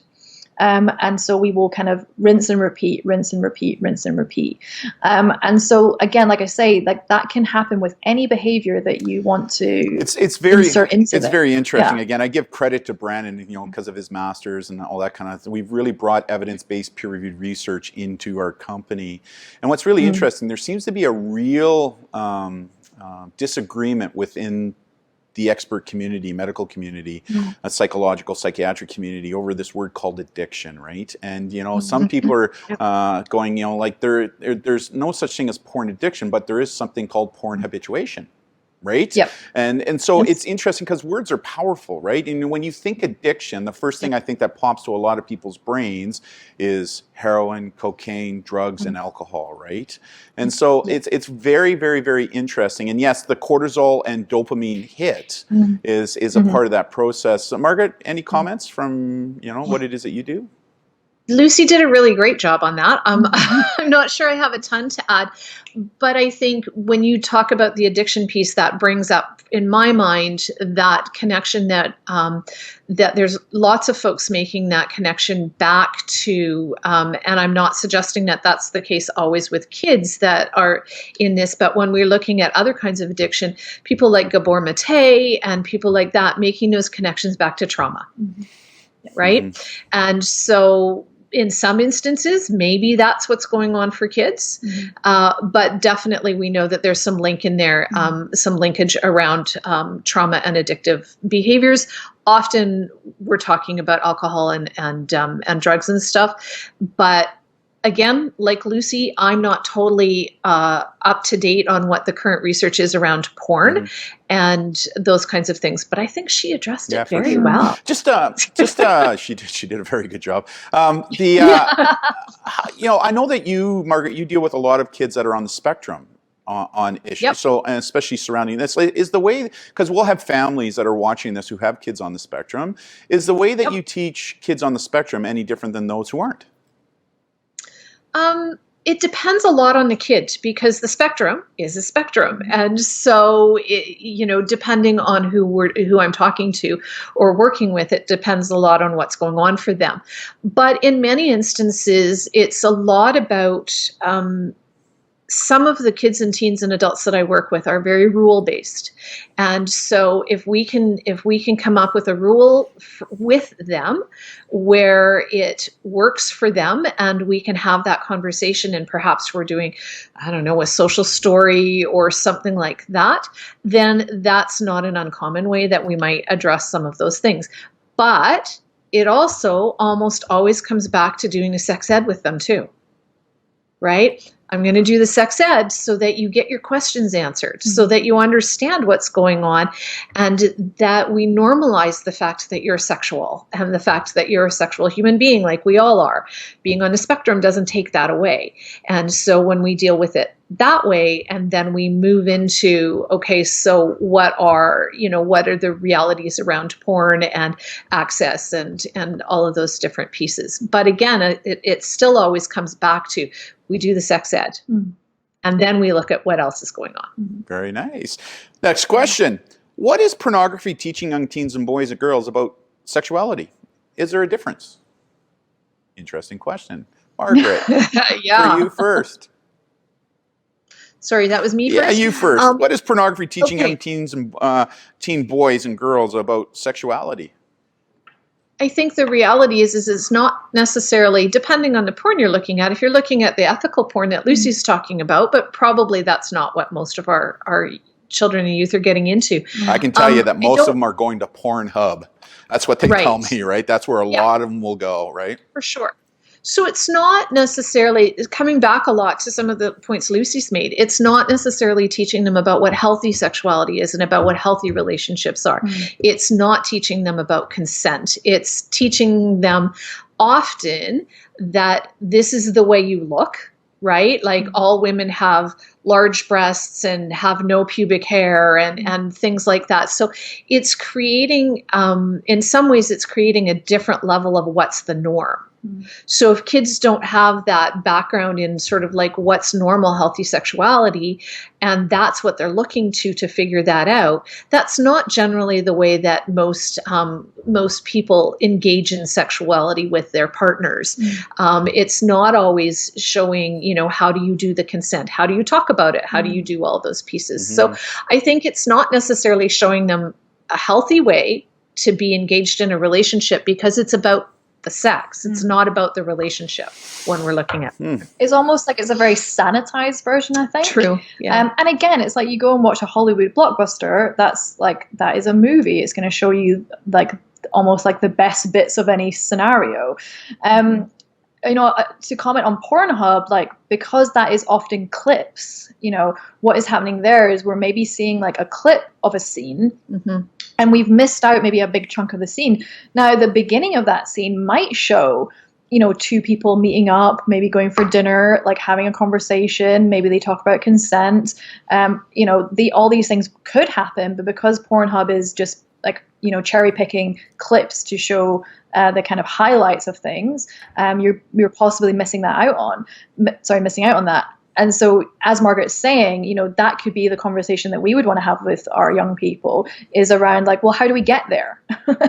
And so we will kind of rinse and repeat, rinse and repeat, rinse and repeat. And so again, like I say, like that can happen with any behavior that you want to insert into it. It's very interesting. Yeah. Again, I give credit to Brandon, because of his masters and all that kind of thing. We've really brought evidence-based peer-reviewed research into our company. And what's really interesting, there seems to be a real disagreement within the expert community, medical community, a psychological, psychiatric community over this word called addiction, right? And, some people are going, like there's no such thing as porn addiction, but there is something called porn habituation. Right? Yep. And so it's interesting because words are powerful, right? And when you think addiction, the first thing I think that pops to a lot of people's brains is heroin, cocaine, drugs, and alcohol, right? And so it's very, very, very interesting. And yes, the cortisol and dopamine hit is a part of that process. So Margaret, any comments from, what it is that you do? Lucy did a really great job on that. I'm not sure I have a ton to add, but I think when you talk about the addiction piece, that brings up in my mind that connection that there's lots of folks making that connection back to, and I'm not suggesting that that's the case always with kids that are in this, but when we're looking at other kinds of addiction, people like Gabor Mate and people like that making those connections back to trauma. Right? And so in some instances, maybe that's what's going on for kids. But definitely we know that there's some link in there, some linkage around trauma and addictive behaviors. Often we're talking about alcohol and drugs and stuff. But again, like Lucy, I'm not totally up to date on what the current research is around porn and those kinds of things. But I think she addressed it very well. She did a very good job. I know that you, Margaret, you deal with a lot of kids that are on the spectrum on issues. So, and especially surrounding this, is the way, because we'll have families that are watching this who have kids on the spectrum, is the way that you teach kids on the spectrum any different than those who aren't? It depends a lot on the kid because the spectrum is a spectrum. And so, depending on who I'm talking to or working with, it depends a lot on what's going on for them. But in many instances, it's a lot about some of the kids and teens and adults that I work with are very rule-based. And so if we can come up with a rule with them where it works for them and we can have that conversation and perhaps we're doing, a social story or something like that, then that's not an uncommon way that we might address some of those things. But it also almost always comes back to doing a sex ed with them too, right? I'm going to do the sex ed so that you get your questions answered, so that you understand what's going on, and that we normalize the fact that you're sexual and the fact that you're a sexual human being like we all are. Being on a spectrum doesn't take that away. And so when we deal with it that way, and then we move into, okay, so what are the realities around porn and access and all of those different pieces. But again, it still always comes back to, we do the sex ed, and then we look at what else is going on. Very nice. Next question. What is pornography teaching young teens and boys and girls about sexuality? Is there a difference? Interesting question. Margaret, for you first. Sorry, that was me first? Yeah, you first. What is pornography teaching young teens and teen boys and girls about sexuality? I think the reality is it's not necessarily, depending on the porn you're looking at, if you're looking at the ethical porn that Lucy's talking about, but probably that's not what most of our children and youth are getting into. I can tell you that most of them are going to Pornhub. That's what they tell me, right? That's where a lot of them will go, right? For sure. So it's not necessarily, coming back a lot to some of the points Lucy's made, it's not necessarily teaching them about what healthy sexuality is and about what healthy relationships are. It's not teaching them about consent. It's teaching them often that this is the way you look, right? Like all women have large breasts and have no pubic hair and things like that. So it's creating, in some ways, it's creating a different level of what's the norm. So if kids don't have that background in sort of like what's normal healthy sexuality, and that's what they're looking to figure that out, that's not generally the way that most people engage in sexuality with their partners. It's not always showing, how do you do the consent? How do you talk about it? How do you do all those pieces? So I think it's not necessarily showing them a healthy way to be engaged in a relationship, because it's about the sex. It's not about the relationship when we're looking at it. It's almost like it's a very sanitized version, I think. True. Yeah. And again, it's like you go and watch a Hollywood blockbuster, that is a movie. It's going to show you like almost like the best bits of any scenario. To comment on Pornhub, like, because that is often clips, what is happening there is we're maybe seeing like a clip of a scene, and we've missed out maybe a big chunk of the scene. Now, the beginning of that scene might show, two people meeting up, maybe going for dinner, like having a conversation, maybe they talk about consent. All these things could happen, but because Pornhub is just like, cherry picking clips to show the kind of highlights of things, you're possibly missing out on that. And so, as Margaret's saying, that could be the conversation that we would want to have with our young people, is around like, well, how do we get there?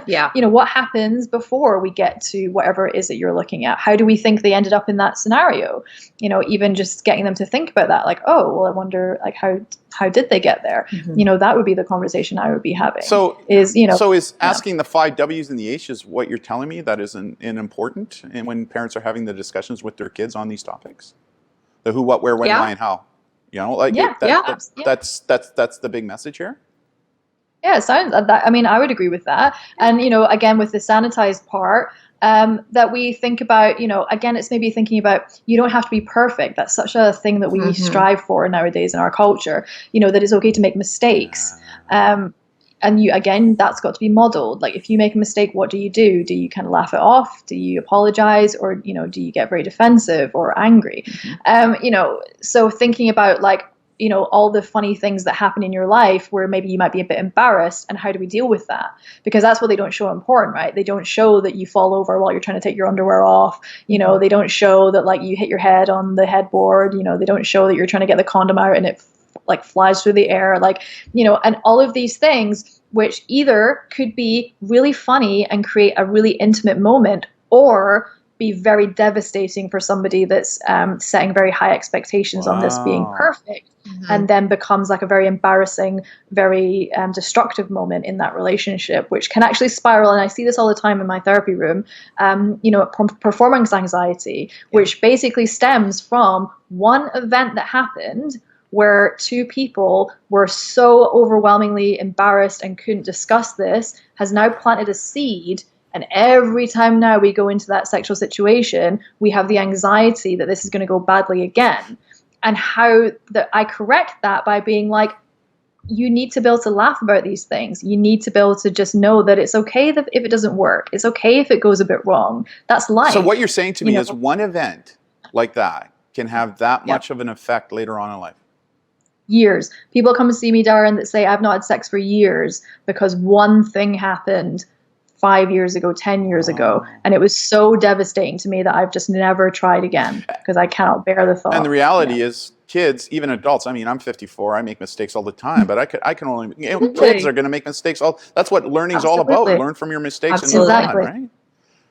Yeah. What happens before we get to whatever it is that you're looking at? How do we think they ended up in that scenario? Even just getting them to think about that, like, oh, well, I wonder, like, how did they get there? That would be the conversation I would be having. So is asking the 5 W's and the H's what you're telling me that is important, and when parents are having the discussions with their kids on these topics? The who, what, where, when, why, and how. That's the big message here. Yeah, it sounds that. I mean, I would agree with that. And again, with the sanitized part, that we think about, again, it's maybe thinking about, you don't have to be perfect. That's such a thing that we strive for nowadays in our culture. That it's okay to make mistakes. And again, that's got to be modeled. Like, if you make a mistake, what do? Do you kind of laugh it off? Do you apologize? Or, do you get very defensive or angry? So thinking about like, all the funny things that happen in your life where maybe you might be a bit embarrassed, and how do we deal with that? Because that's what they don't show in porn, right? They don't show that you fall over while you're trying to take your underwear off. They don't show that like you hit your head on the headboard. They don't show that you're trying to get the condom out and it like flies through the air, like, and all of these things, which either could be really funny and create a really intimate moment, or be very devastating for somebody that's setting very high expectations on this being perfect, and then becomes like a very embarrassing, very destructive moment in that relationship, which can actually spiral. And I see this all the time in my therapy room, performance anxiety, which basically stems from one event that happened where 2 people were so overwhelmingly embarrassed and couldn't discuss this, has now planted a seed. And every time now we go into that sexual situation, we have the anxiety that this is going to go badly again. And how that I correct that by being like, you need to be able to laugh about these things. You need to be able to just know that it's okay if it doesn't work. It's okay if it goes a bit wrong. That's life. So what you're saying to me is one event like that can have that much of an effect later on in life. Years. People come and see me, Darren, that say I've not had sex for years because one thing happened 5 years ago, 10 years ago, and it was so devastating to me that I've just never tried again because I cannot bear the thought. And the reality is, kids, even adults, I mean, I'm 54, I make mistakes all the time, but I can only, kids are going to make mistakes. That's what learning's all about. Learn from your mistakes and move on, right?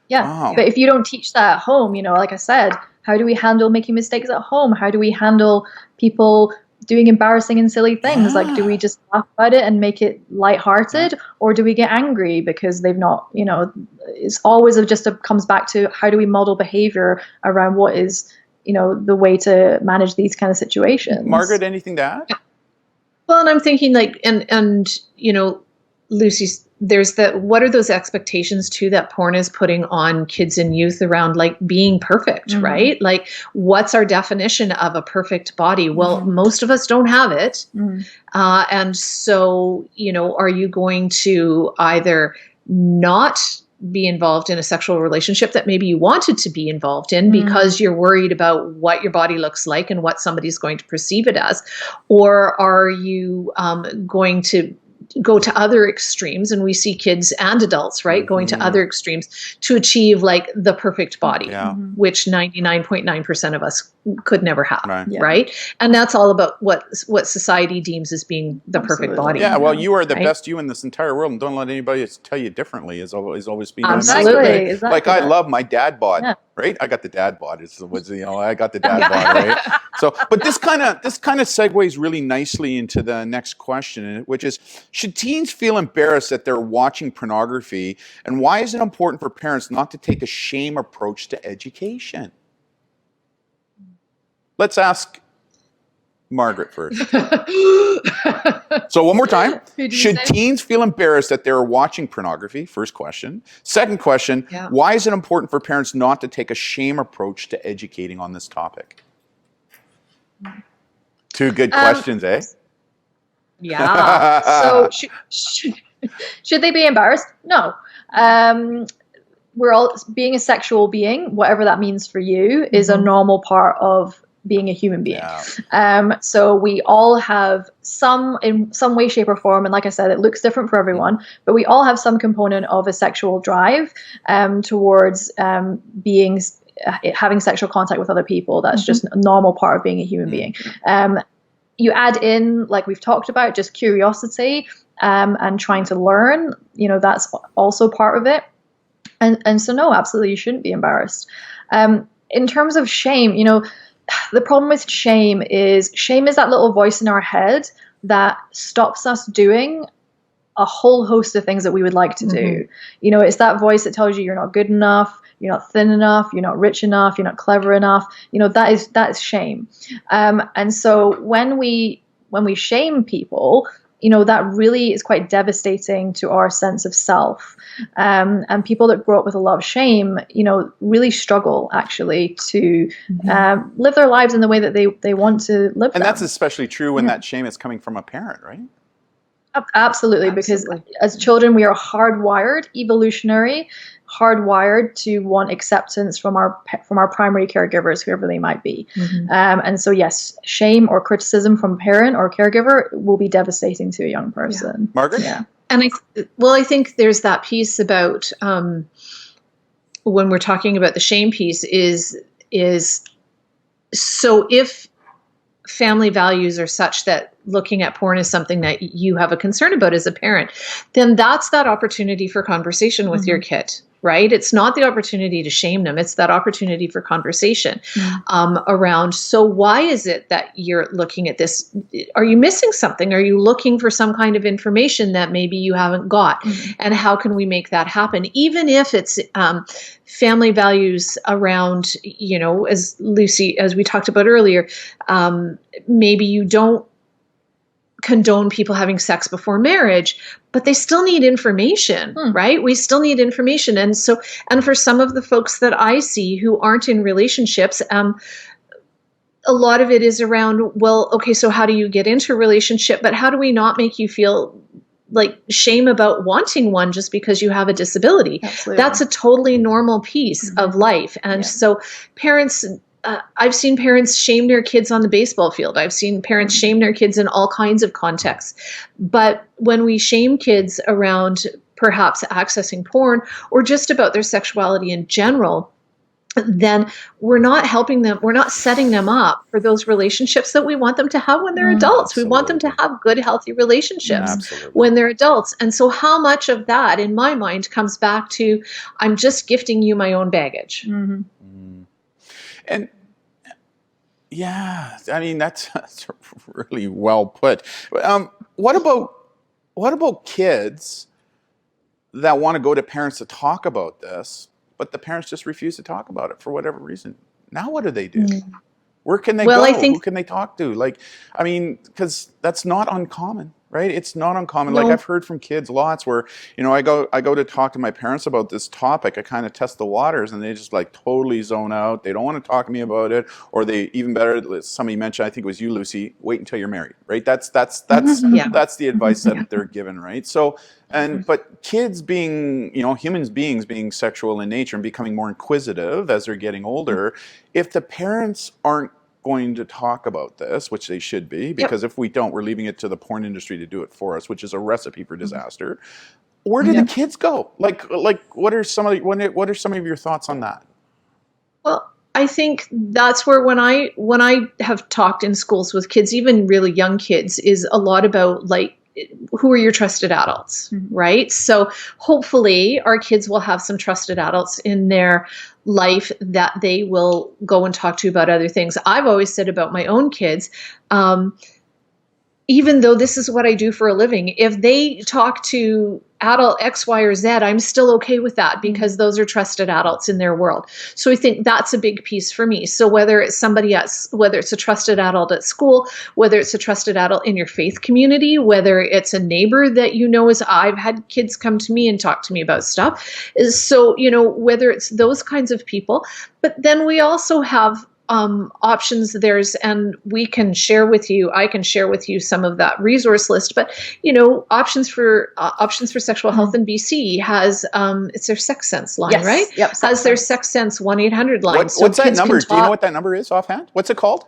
Yeah, but if you don't teach that at home, like I said, how do we handle making mistakes at home? How do we handle people doing embarrassing and silly things? Like, do we just laugh about it and make it lighthearted, or do we get angry because they've not, it's always comes back to how do we model behavior around what is, the way to manage these kind of situations. Margaret, anything to add? Well, and I'm thinking like, and Lucy's there's what are those expectations too that porn is putting on kids and youth around like being perfect, right? Like, what's our definition of a perfect body? Well, most of us don't have it. And so, are you going to either not be involved in a sexual relationship that maybe you wanted to be involved in because you're worried about what your body looks like and what somebody's going to perceive it as? Or are you going to go to other extremes? And we see kids and adults, right, going to other extremes to achieve like the perfect body, which 99.9% of us could never have, right? And that's all about what society deems as being the perfect body. Yeah, well, you are the best you in this entire world, and don't let anybody tell you differently. Is always been Exactly. Like, I love my dad bod, right? I got the dad bod. I got the dad bod, right? So, but this kind of segues really nicely into the next question, which is: should teens feel embarrassed that they're watching pornography, and why is it important for parents not to take a shame approach to education? Let's ask Margaret first. So one more time. Should teens feel embarrassed that they're watching pornography? First question. Second question, why is it important for parents not to take a shame approach to educating on this topic? Two good questions, eh? Yeah. So should they be embarrassed? No. We're all, being a sexual being, whatever that means for you, is a normal part of being a human being. So we all have in some way, shape or form, and like I said, it looks different for everyone, but we all have some component of a sexual drive towards having sexual contact with other people. That's just a normal part of being a human being. You add in, like we've talked about, just curiosity and trying to learn, that's also part of it. And so no, absolutely, you shouldn't be embarrassed. In terms of shame, the problem with shame is that little voice in our head that stops us doing a whole host of things that we would like to do. It's that voice that tells you you're not good enough, you're not thin enough, you're not rich enough, you're not clever enough. That is shame. And so when we shame people, that really is quite devastating to our sense of self. And people that grow up with a lot of shame, really struggle actually to live their lives in the way that they want to live them. And that's especially true when that shame is coming from a parent, right? Absolutely, because as children, we are evolutionary hardwired to want acceptance from our primary caregivers, whoever they might be. And so, yes, shame or criticism from parent or caregiver will be devastating to a young person. Margaret? Yeah. And I think there's that piece about when we're talking about the shame piece is so if family values are such that looking at porn is something that you have a concern about as a parent, then that's that opportunity for conversation with your kid, right? It's not the opportunity to shame them. It's that opportunity for conversation around, so why is it that you're looking at this? Are you missing something? Are you looking for some kind of information that maybe you haven't got? And how can we make that happen? Even if it's family values around, as Lucy, as we talked about earlier, maybe you don't condone people having sex before marriage, but they still need information, right? We still need information. And so, and for some of the folks that I see who aren't in relationships, a lot of it is around, well, okay, so how do you get into a relationship? But how do we not make you feel like shame about wanting one just because you have a disability? Absolutely. That's a totally normal piece of life. And so parents, I've seen parents shame their kids on the baseball field. I've seen parents shame their kids in all kinds of contexts. But when we shame kids around perhaps accessing porn or just about their sexuality in general, then we're not helping them. We're not setting them up for those relationships that we want them to have when they're adults. We want them to have good, healthy relationships when they're adults. And so how much of that, in my mind, comes back to, I'm just gifting you my own baggage. And yeah, I mean, that's really well put. What about kids that want to go to parents to talk about this, but the parents just refuse to talk about it for whatever reason? Now what do they do? Where can they go? Who can they talk to? Like, I mean, because that's not uncommon, right? It's not uncommon. No. Like I've heard from kids lots where, you know, I go to talk to my parents about this topic. I kind of test the waters, and they just like totally zone out. They don't want to talk to me about it, or they, even better, somebody mentioned, I think it was you, Lucy, wait until you're married, right? That's Yeah. that's the advice that they're given, right? So, but kids being, you know, human beings being sexual in nature and becoming more inquisitive as they're getting older, if the parents aren't going to talk about this, which they should be, because if we don't, we're leaving it to the porn industry to do it for us, which is a recipe for disaster. Where do the kids go? Like what are some of your thoughts on that? Well, I think that's where when I have talked in schools with kids, even really young kids, is a lot about like, who are your trusted adults, right? So hopefully our kids will have some trusted adults in their life that they will go and talk to about other things. I've always said about my own kids, even though this is what I do for a living, if they talk to adult X, Y, or Z, I'm still okay with that because those are trusted adults in their world. So I think that's a big piece for me. So whether it's whether it's a trusted adult at school, whether it's a trusted adult in your faith community, whether it's a neighbor that you know, I've had kids come to me and talk to me about stuff. So, you know, whether it's those kinds of people, but then we also have options. And we can share with you, I can share with you some of that resource list, but you know, options for sexual health in BC has, it's their Sex Sense line, right? Yep. Has their Sex Sense 1-800 line. What's that number? Do you know what that number is offhand? What's it called?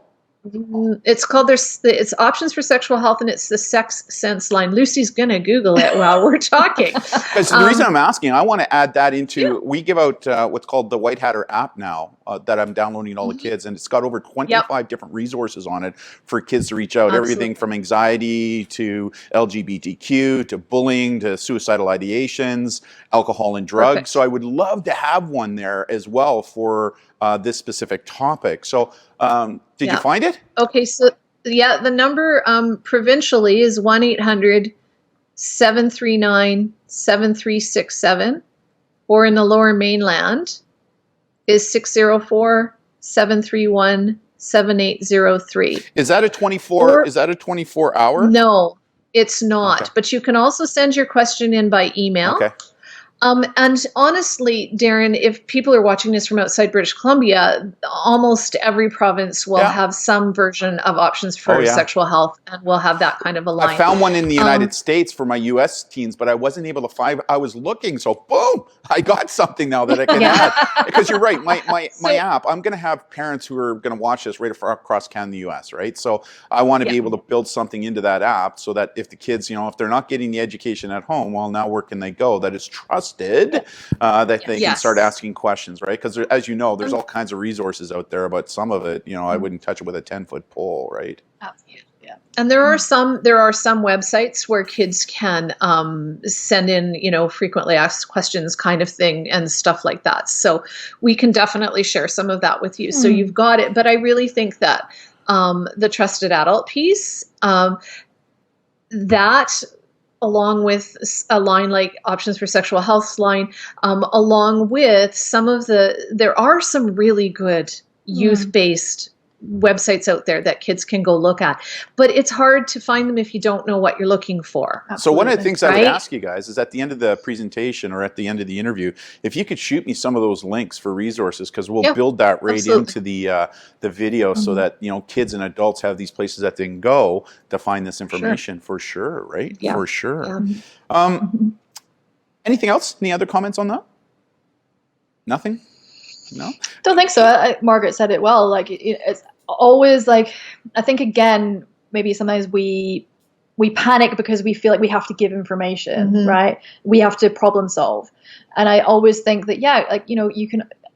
It's called, it's Options for Sexual Health, and it's the Sex Sense line. Lucy's going to Google it while we're talking. Because the reason I'm asking, I want to add that into, we give out what's called the White Hatter app now that I'm downloading all the kids, and it's got over 25 different resources on it for kids to reach out. Absolutely. Everything from anxiety to LGBTQ to bullying to suicidal ideations, alcohol and drugs. Perfect. So I would love to have one there as well for this specific topic. So did you find it? Okay, so the number provincially is 1-800-739-7367, or in the Lower Mainland is 604-731-7803. Is that a 24 hour? No, it's not. Okay. But you can also send your question in by email. Okay. And honestly, Darren, if people are watching this from outside British Columbia, almost every province will have some version of options for sexual health, and will have that kind of a line. I found one in the United States for my U.S. teens, but I wasn't able to find. I was looking, so boom, I got something now that I can add. Because you're right, my app. I'm going to have parents who are going to watch this right across Canada, and the U.S. Right, so I want to be able to build something into that app so that if the kids, you know, if they're not getting the education at home, well, now where can they go? That is trusted. That they can start asking questions, right? Because as you know, there's all kinds of resources out there, but some of it, you know, I wouldn't touch it with a 10-foot pole, right? Absolutely. Yeah. And there are some websites where kids can send in, you know, frequently asked questions kind of thing and stuff like that. So we can definitely share some of that with you. So you've got it. But I really think that the trusted adult piece, that, along with a line like Options for Sexual Health line, along with there are some really good youth-based websites out there that kids can go look at, but it's hard to find them if you don't know what you're looking for. Absolutely. So one of the things I would ask you guys is at the end of the presentation or at the end of the interview, if you could shoot me some of those links for resources, because we'll build that right into the video so that, you know, kids and adults have these places that they can go to find this information for sure, right? Yeah. For sure. Yeah. Anything else? Any other comments on that? Nothing? No? Don't think so. Margaret said it well. Like it's always like, I think again, maybe sometimes we panic because we feel like we have to give information, right? We have to problem solve. And I always think that, like, you know,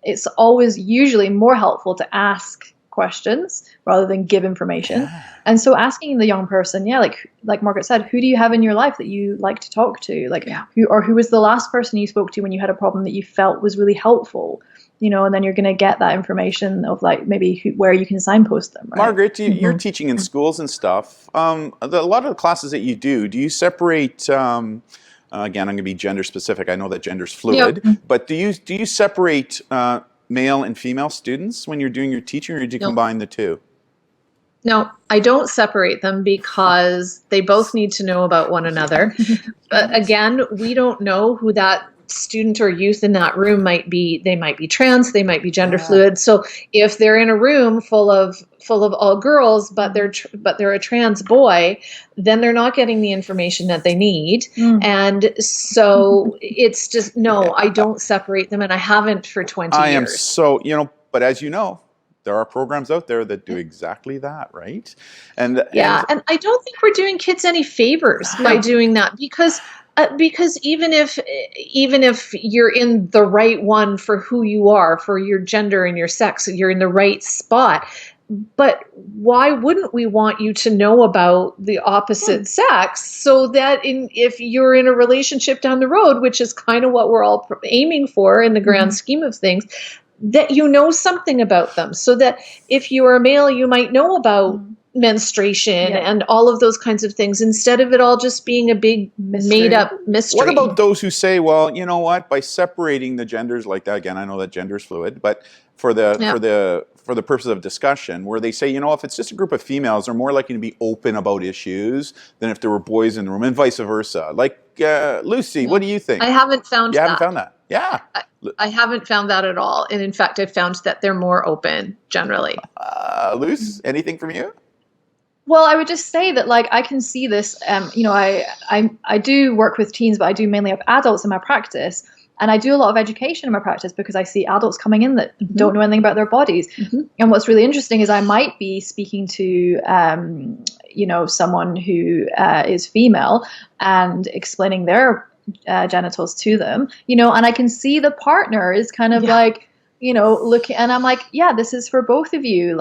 it's always usually more helpful to ask questions rather than give information. Yeah. And so asking the young person, like Margaret said, who do you have in your life that you like to talk to? Like who was the last person you spoke to when you had a problem that you felt was really helpful? You know, and then you're going to get that information of like maybe where you can signpost them. Right? Margaret, you're teaching in schools and stuff. A lot of the classes that you do you separate? Again, I'm going to be gender specific. I know that gender's fluid, but do you separate male and female students when you're doing your teaching, or do you combine the two? No, I don't separate them because they both need to know about one another. Again, we don't know who that student or youth in that room might be. They might be trans, they might be gender fluid. So if they're in a room full of all girls, but they're a trans boy, then they're not getting the information that they need. And so it's just, no, I don't separate them, and I haven't for 20 years. I am so, but as you know, there are programs out there that do exactly that, right? And I don't think we're doing kids any favors by doing that, because even if you're in the right one for who you are, for your gender and your sex, you're in the right spot. But why wouldn't we want you to know about the opposite sex, so that if you're in a relationship down the road, which is kind of what we're all aiming for in the grand scheme of things, that you know something about them, so that if you are a male, you might know about menstruation and all of those kinds of things, instead of it all just being a big made up mystery. What about those who say, well, you know what, by separating the genders like that, again, I know that gender is fluid, but for the purpose of discussion, where they say, if it's just a group of females, they're more likely to be open about issues than if there were boys in the room, and vice versa. Like, Lucy, what do you think? I haven't found that. You haven't found that? Yeah. I haven't found that at all. And in fact, I've found that they're more open generally. Luce, anything from you? Well, I would just say that, I can see this. I do work with teens, but I do mainly have adults in my practice. And I do a lot of education in my practice because I see adults coming in that don't know anything about their bodies. And what's really interesting is I might be speaking to, someone who is female and explaining their genitals to them, and I can see the partner is kind of looking, and I'm like, yeah, this is for both of you.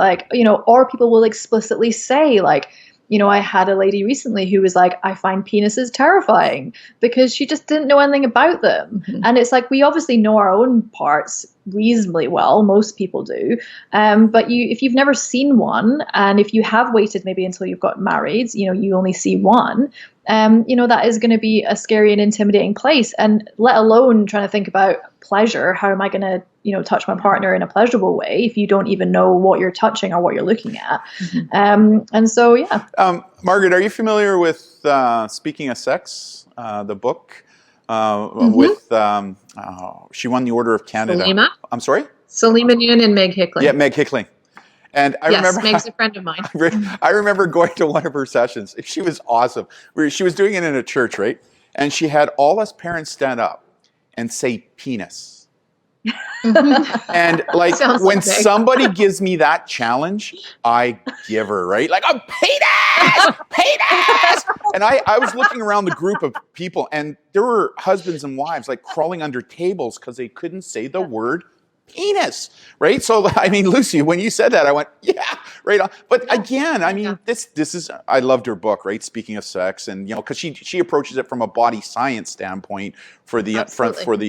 Or people will explicitly say, I had a lady recently who was like, I find penises terrifying, because she just didn't know anything about them. And it's like, we obviously know our own parts reasonably well. Most people do. But if you've never seen one, and if you have waited maybe until you've got married, you only see one, that is going to be a scary and intimidating place. And let alone trying to think about pleasure. How am I going to, touch my partner in a pleasurable way if you don't even know what you're touching or what you're looking at? And so, yeah. Margaret, are you familiar with Speaking of Sex, the book? With she won the Order of Canada. Salima? I'm sorry? Salima Noon and Meg Hickling. Yeah, Meg Hickling. And I remember Meg's a friend of mine. I remember going to one of her sessions. She was awesome. She was doing it in a church, right? And she had all us parents stand up and say penis. And when somebody gives me that challenge, I give her, right? Like, a penis! And I was looking around the group of people, and there were husbands and wives crawling under tables because they couldn't say the word penis, right? So, Lucy, when you said that, I went, yeah, right on. But again, this is, I loved her book, right? Speaking of Sex, and because she approaches it from a body science standpoint for the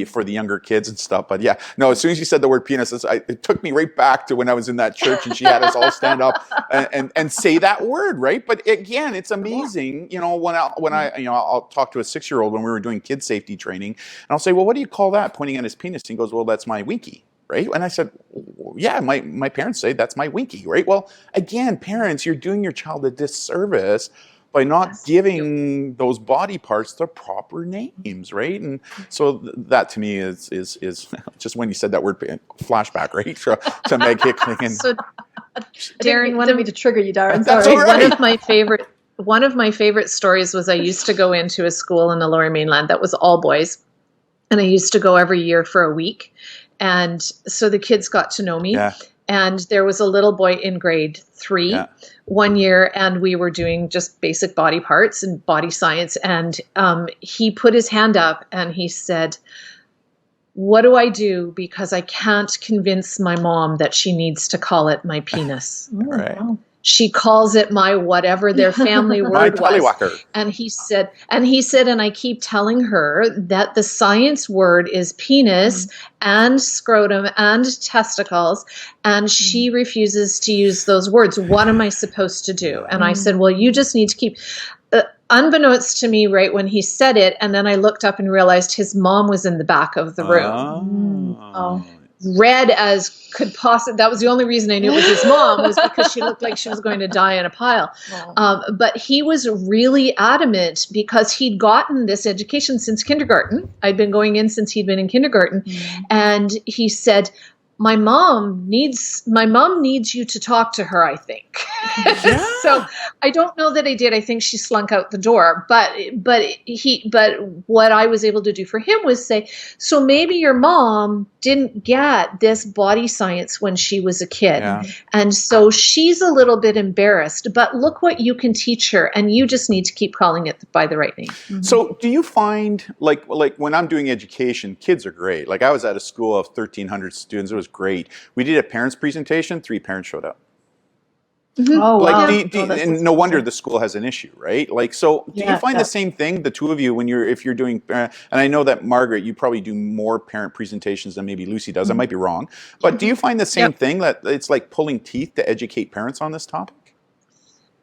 for the younger kids and stuff. But yeah, no, as soon as you said the word penis, it took me right back to when I was in that church and she had us all stand up and say that word, right? But again, it's amazing, when I'll talk to a 6-year-old when we were doing kid safety training, and I'll say, well, what do you call that? Pointing at his penis. And he goes, well, that's my winky. Right? And I said, yeah, my parents say that's my winky, right? Well, again, parents, you're doing your child a disservice by not giving those body parts the proper names, right? And so that to me is just when you said that word, flashback, right? To Meg Hickling. And so, Darren, wanted me to trigger you, Darren. That's Sorry. all right. One of my favorite stories was I used to go into a school in the Lower Mainland that was all boys, and I used to go every year for a week. And so the kids got to know me. Yeah. And there was a little boy in grade 3 one year, and we were doing just basic body parts and body science. And he put his hand up and he said, what do I do? Because I can't convince my mom that she needs to call it my penis. Right. Wow. She calls it my whatever their family word was. And he said, and I keep telling her that the science word is penis and scrotum and testicles, and she refuses to use those words. What am I supposed to do? And I said, well, you just need to keep... unbeknownst to me, right when he said it, and then I looked up and realized his mom was in the back of the room. red as could possibly. That was the only reason I knew it was his mom, was because she looked like she was going to die in a pile. But he was really adamant because he'd gotten this education since kindergarten. I'd been going in since he'd been in kindergarten. And he said, my mom needs you to talk to her, I think. Yeah. So I don't know that I did. I think she slunk out the door. But what I was able to do for him was say, so maybe your mom didn't get this body science when she was a kid. Yeah. And so she's a little bit embarrassed, but look what you can teach her, and you just need to keep calling it by the right name. So do you find, like when I'm doing education, kids are great. Like I was at a school of 1,300 students. It was great. We did a parents presentation, 3 parents showed up. Oh, wow. And no wonder the school has an issue, right? Like, so do you find the same thing, the two of you, if you're doing, and I know that Margaret, you probably do more parent presentations than maybe Lucy does. I might be wrong, but do you find the same thing, that it's like pulling teeth to educate parents on this topic?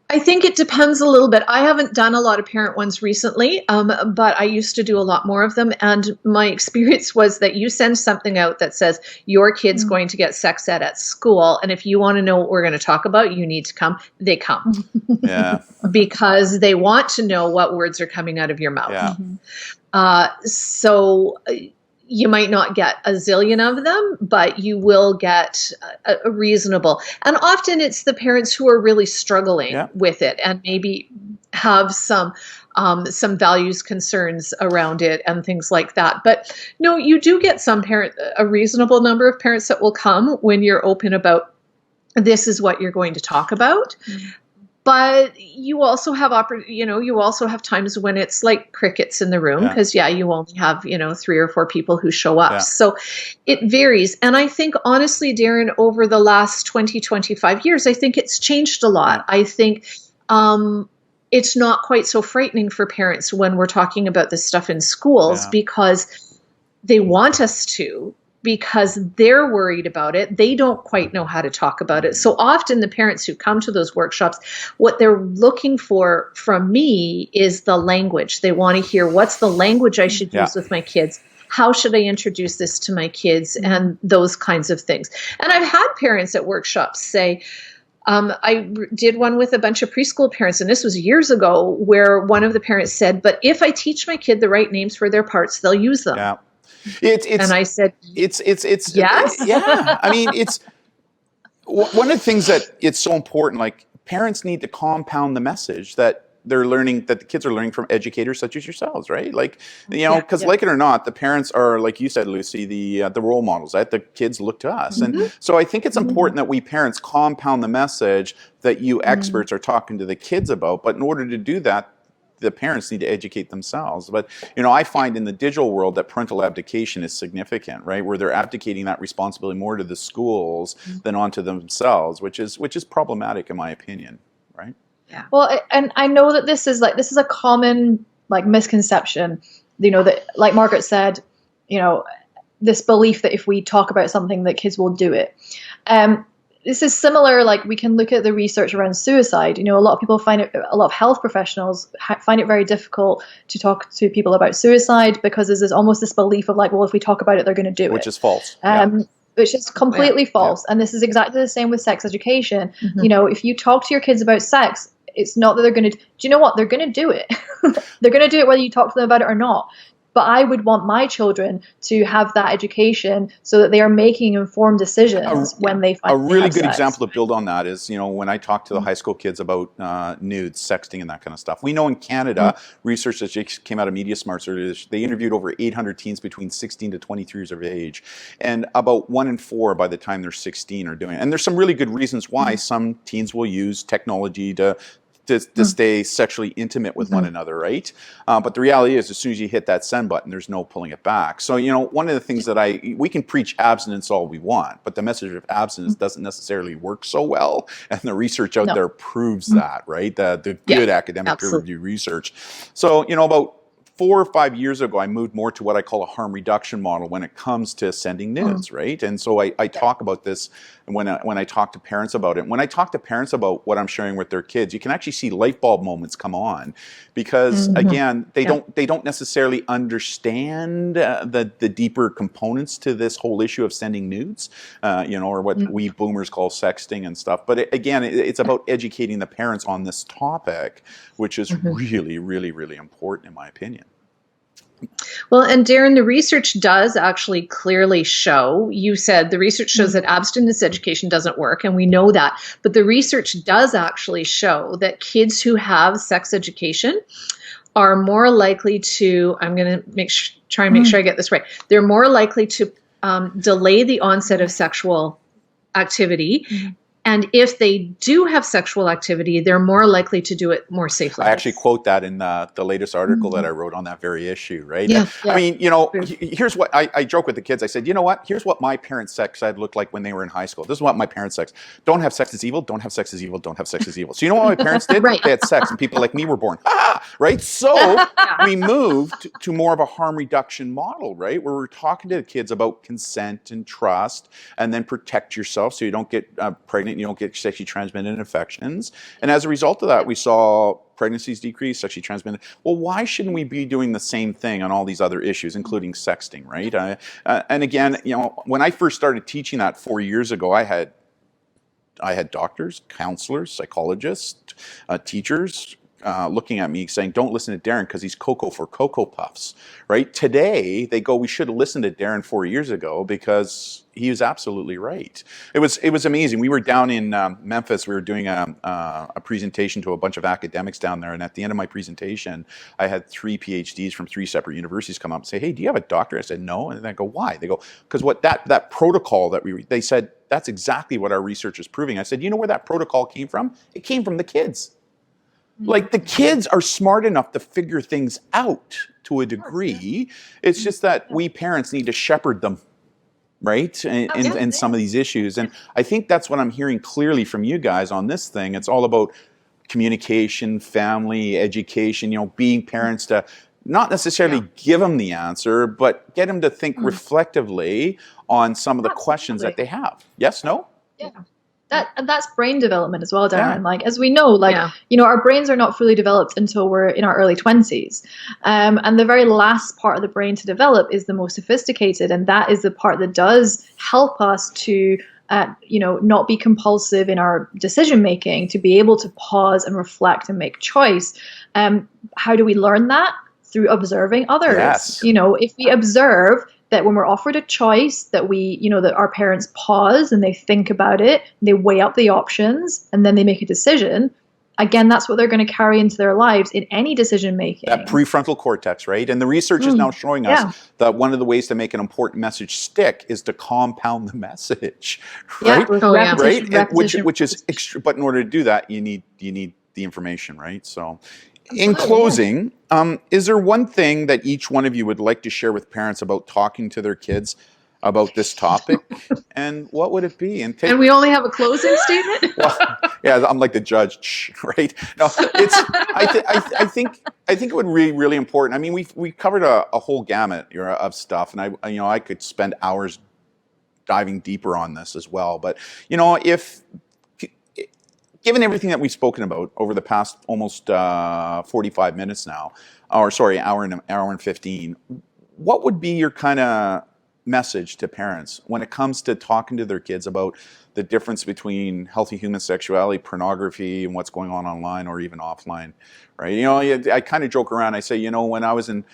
I think it depends a little bit. I haven't done a lot of parent ones recently, but I used to do a lot more of them. And my experience was that you send something out that says your kid's going to get sex ed at school. And if you want to know what we're going to talk about, you need to come. They come. Yeah. Because they want to know what words are coming out of your mouth. Yeah. So you might not get a zillion of them, but you will get a reasonable. And often it's the parents who are really struggling with it and maybe have some values concerns around it and things like that. But no, you do get a reasonable number of parents that will come when you're open about this is what you're going to talk about. But you also have times when it's like crickets in the room, because you only have 3 or 4 people who show up. So it varies. And I think honestly, Darren, over the last 20-25 years, I think it's changed a lot. I think it's not quite so frightening for parents when we're talking about this stuff in schools, because they want us to. Because they're worried about it. They don't quite know how to talk about it. So often the parents who come to those workshops, what they're looking for from me is the language. They want to hear, what's the language I should use with my kids? How should I introduce this to my kids? And those kinds of things. And I've had parents at workshops say, I did one with a bunch of preschool parents, and this was years ago, where one of the parents said, but if I teach my kid the right names for their parts, they'll use them. Yeah. And I said, it's yes. Yeah. I mean, it's one of the things that it's so important. Like parents need to compound the message that they're learning, that the kids are learning from educators such as yourselves, right? Like, because like it or not, the parents are, like you said, Lucy, the role models, right? The kids look to us. And so I think it's important that we parents compound the message that you experts are talking to the kids about. But in order to do that, the parents need to educate themselves. But, I find in the digital world that parental abdication is significant, right? Where they're abdicating that responsibility more to the schools than onto themselves, which is problematic in my opinion, right? Yeah. Well, and I know that this is a common misconception, that, like Margaret said, this belief that if we talk about something that kids will do it. This is similar, we can look at the research around suicide. A lot of people a lot of health professionals find it very difficult to talk to people about suicide because there's almost this belief of well, if we talk about it, they're going to do it. Which is false. Which is completely false. And this is exactly the same with sex education. If you talk to your kids about sex, it's not that they're going to, do you know what? They're going to do it. They're going to do it whether you talk to them about it or not. But I would want my children to have that education so that they are making informed decisions when they find a really good example to build on that is, when I talk to the high school kids about nudes, sexting, and that kind of stuff. We know in Canada, research that just came out of Media Smarts earlier, they interviewed over 800 teens between 16 to 23 years of age, and about 1 in 4 by the time they're 16 are doing it. And there's some really good reasons why some teens will use technology to stay sexually intimate with one another, right? But the reality is, as soon as you hit that send button, there's no pulling it back. So, one of the things that we can preach abstinence all we want, but the message of abstinence doesn't necessarily work so well. And the research out there proves that, right? The good academic peer review research. So, about 4 or 5 years ago, I moved more to what I call a harm reduction model when it comes to sending nudes, right? And so I talk about this when I talk to parents about it. When I talk to parents about what I'm sharing with their kids, you can actually see light bulb moments come on, because again, they don't necessarily understand the deeper components to this whole issue of sending nudes, or what we boomers call sexting and stuff. But it's about educating the parents on this topic, which is really, really, really important in my opinion. Well, and Darren, the research does actually clearly show, you said the research shows that abstinence education doesn't work, and we know that, but the research does actually show that kids who have sex education are more likely to, I'm going to try and make sure I get this right, they're more likely to delay the onset of sexual activity. And if they do have sexual activity, they're more likely to do it more safely. I actually quote that in the latest article that I wrote on that very issue, right? Yeah. I mean, here's what I joke with the kids. I said, you know what? Here's what my parents' sex ed looked like when they were in high school. This is what my parents' sex. Don't have sex is evil. Don't have sex is evil. Don't have sex is evil. So you know what my parents did? Right. They had sex, and people like me were born. Right? So we moved to more of a harm reduction model, right? Where we're talking to the kids about consent and trust, and then protect yourself so you don't get pregnant. You don't get sexually transmitted infections. And as a result of that, we saw pregnancies decrease, sexually transmitted. Well, why shouldn't we be doing the same thing on all these other issues, including sexting, right? And again, when I first started teaching that 4 years ago, I had doctors, counselors, psychologists, teachers, looking at me saying, don't listen to Darren because he's Cocoa for Cocoa Puffs, right? Today, they go, we should have listened to Darren 4 years ago because he was absolutely right. It was amazing. We were down in Memphis. We were doing a presentation to a bunch of academics down there. And at the end of my presentation, I had 3 PhDs from 3 separate universities come up and say, hey, do you have a doctorate? I said, no. And then I go, why? They go, because what that protocol that they said, that's exactly what our research is proving. I said, you know where that protocol came from? It came from the kids. Like, the kids are smart enough to figure things out to a degree. It's just that we parents need to shepherd them, right? In some of these issues. And I think that's what I'm hearing clearly from you guys on this thing. It's all about communication, family, education, being parents to not necessarily give them the answer, but get them to think reflectively on some of the questions that they have. Yes, no? Yeah. That's brain development as well, Darren. Like, as we know, our brains are not fully developed until we're in our early 20s. And the very last part of the brain to develop is the most sophisticated. And that is the part that does help us to, not be compulsive in our decision making, to be able to pause and reflect and make choice. How do we learn that? Through observing others. Yes. If we observe that when we're offered a choice, that that our parents pause and they think about it, they weigh up the options, and then they make a decision. Again, that's what they're going to carry into their lives in any decision making. That prefrontal cortex, right? And the research is now showing us that one of the ways to make an important message stick is to compound the message, right? Repetition, right? Which is extra, but in order to do that, you need the information, right? So, in closing, is there one thing that each one of you would like to share with parents about talking to their kids about this topic? And what would it be? And we only have a closing statement? Well, yeah, I'm like the judge, right? No, I think it would be really important. I mean, we covered a whole gamut of stuff, and I could spend hours diving deeper on this as well. But if given everything that we've spoken about over the past almost 45 minutes now, hour and 15, what would be your kind of message to parents when it comes to talking to their kids about the difference between healthy human sexuality, pornography, and what's going on online or even offline, right? I kind of joke around. I say, when I was in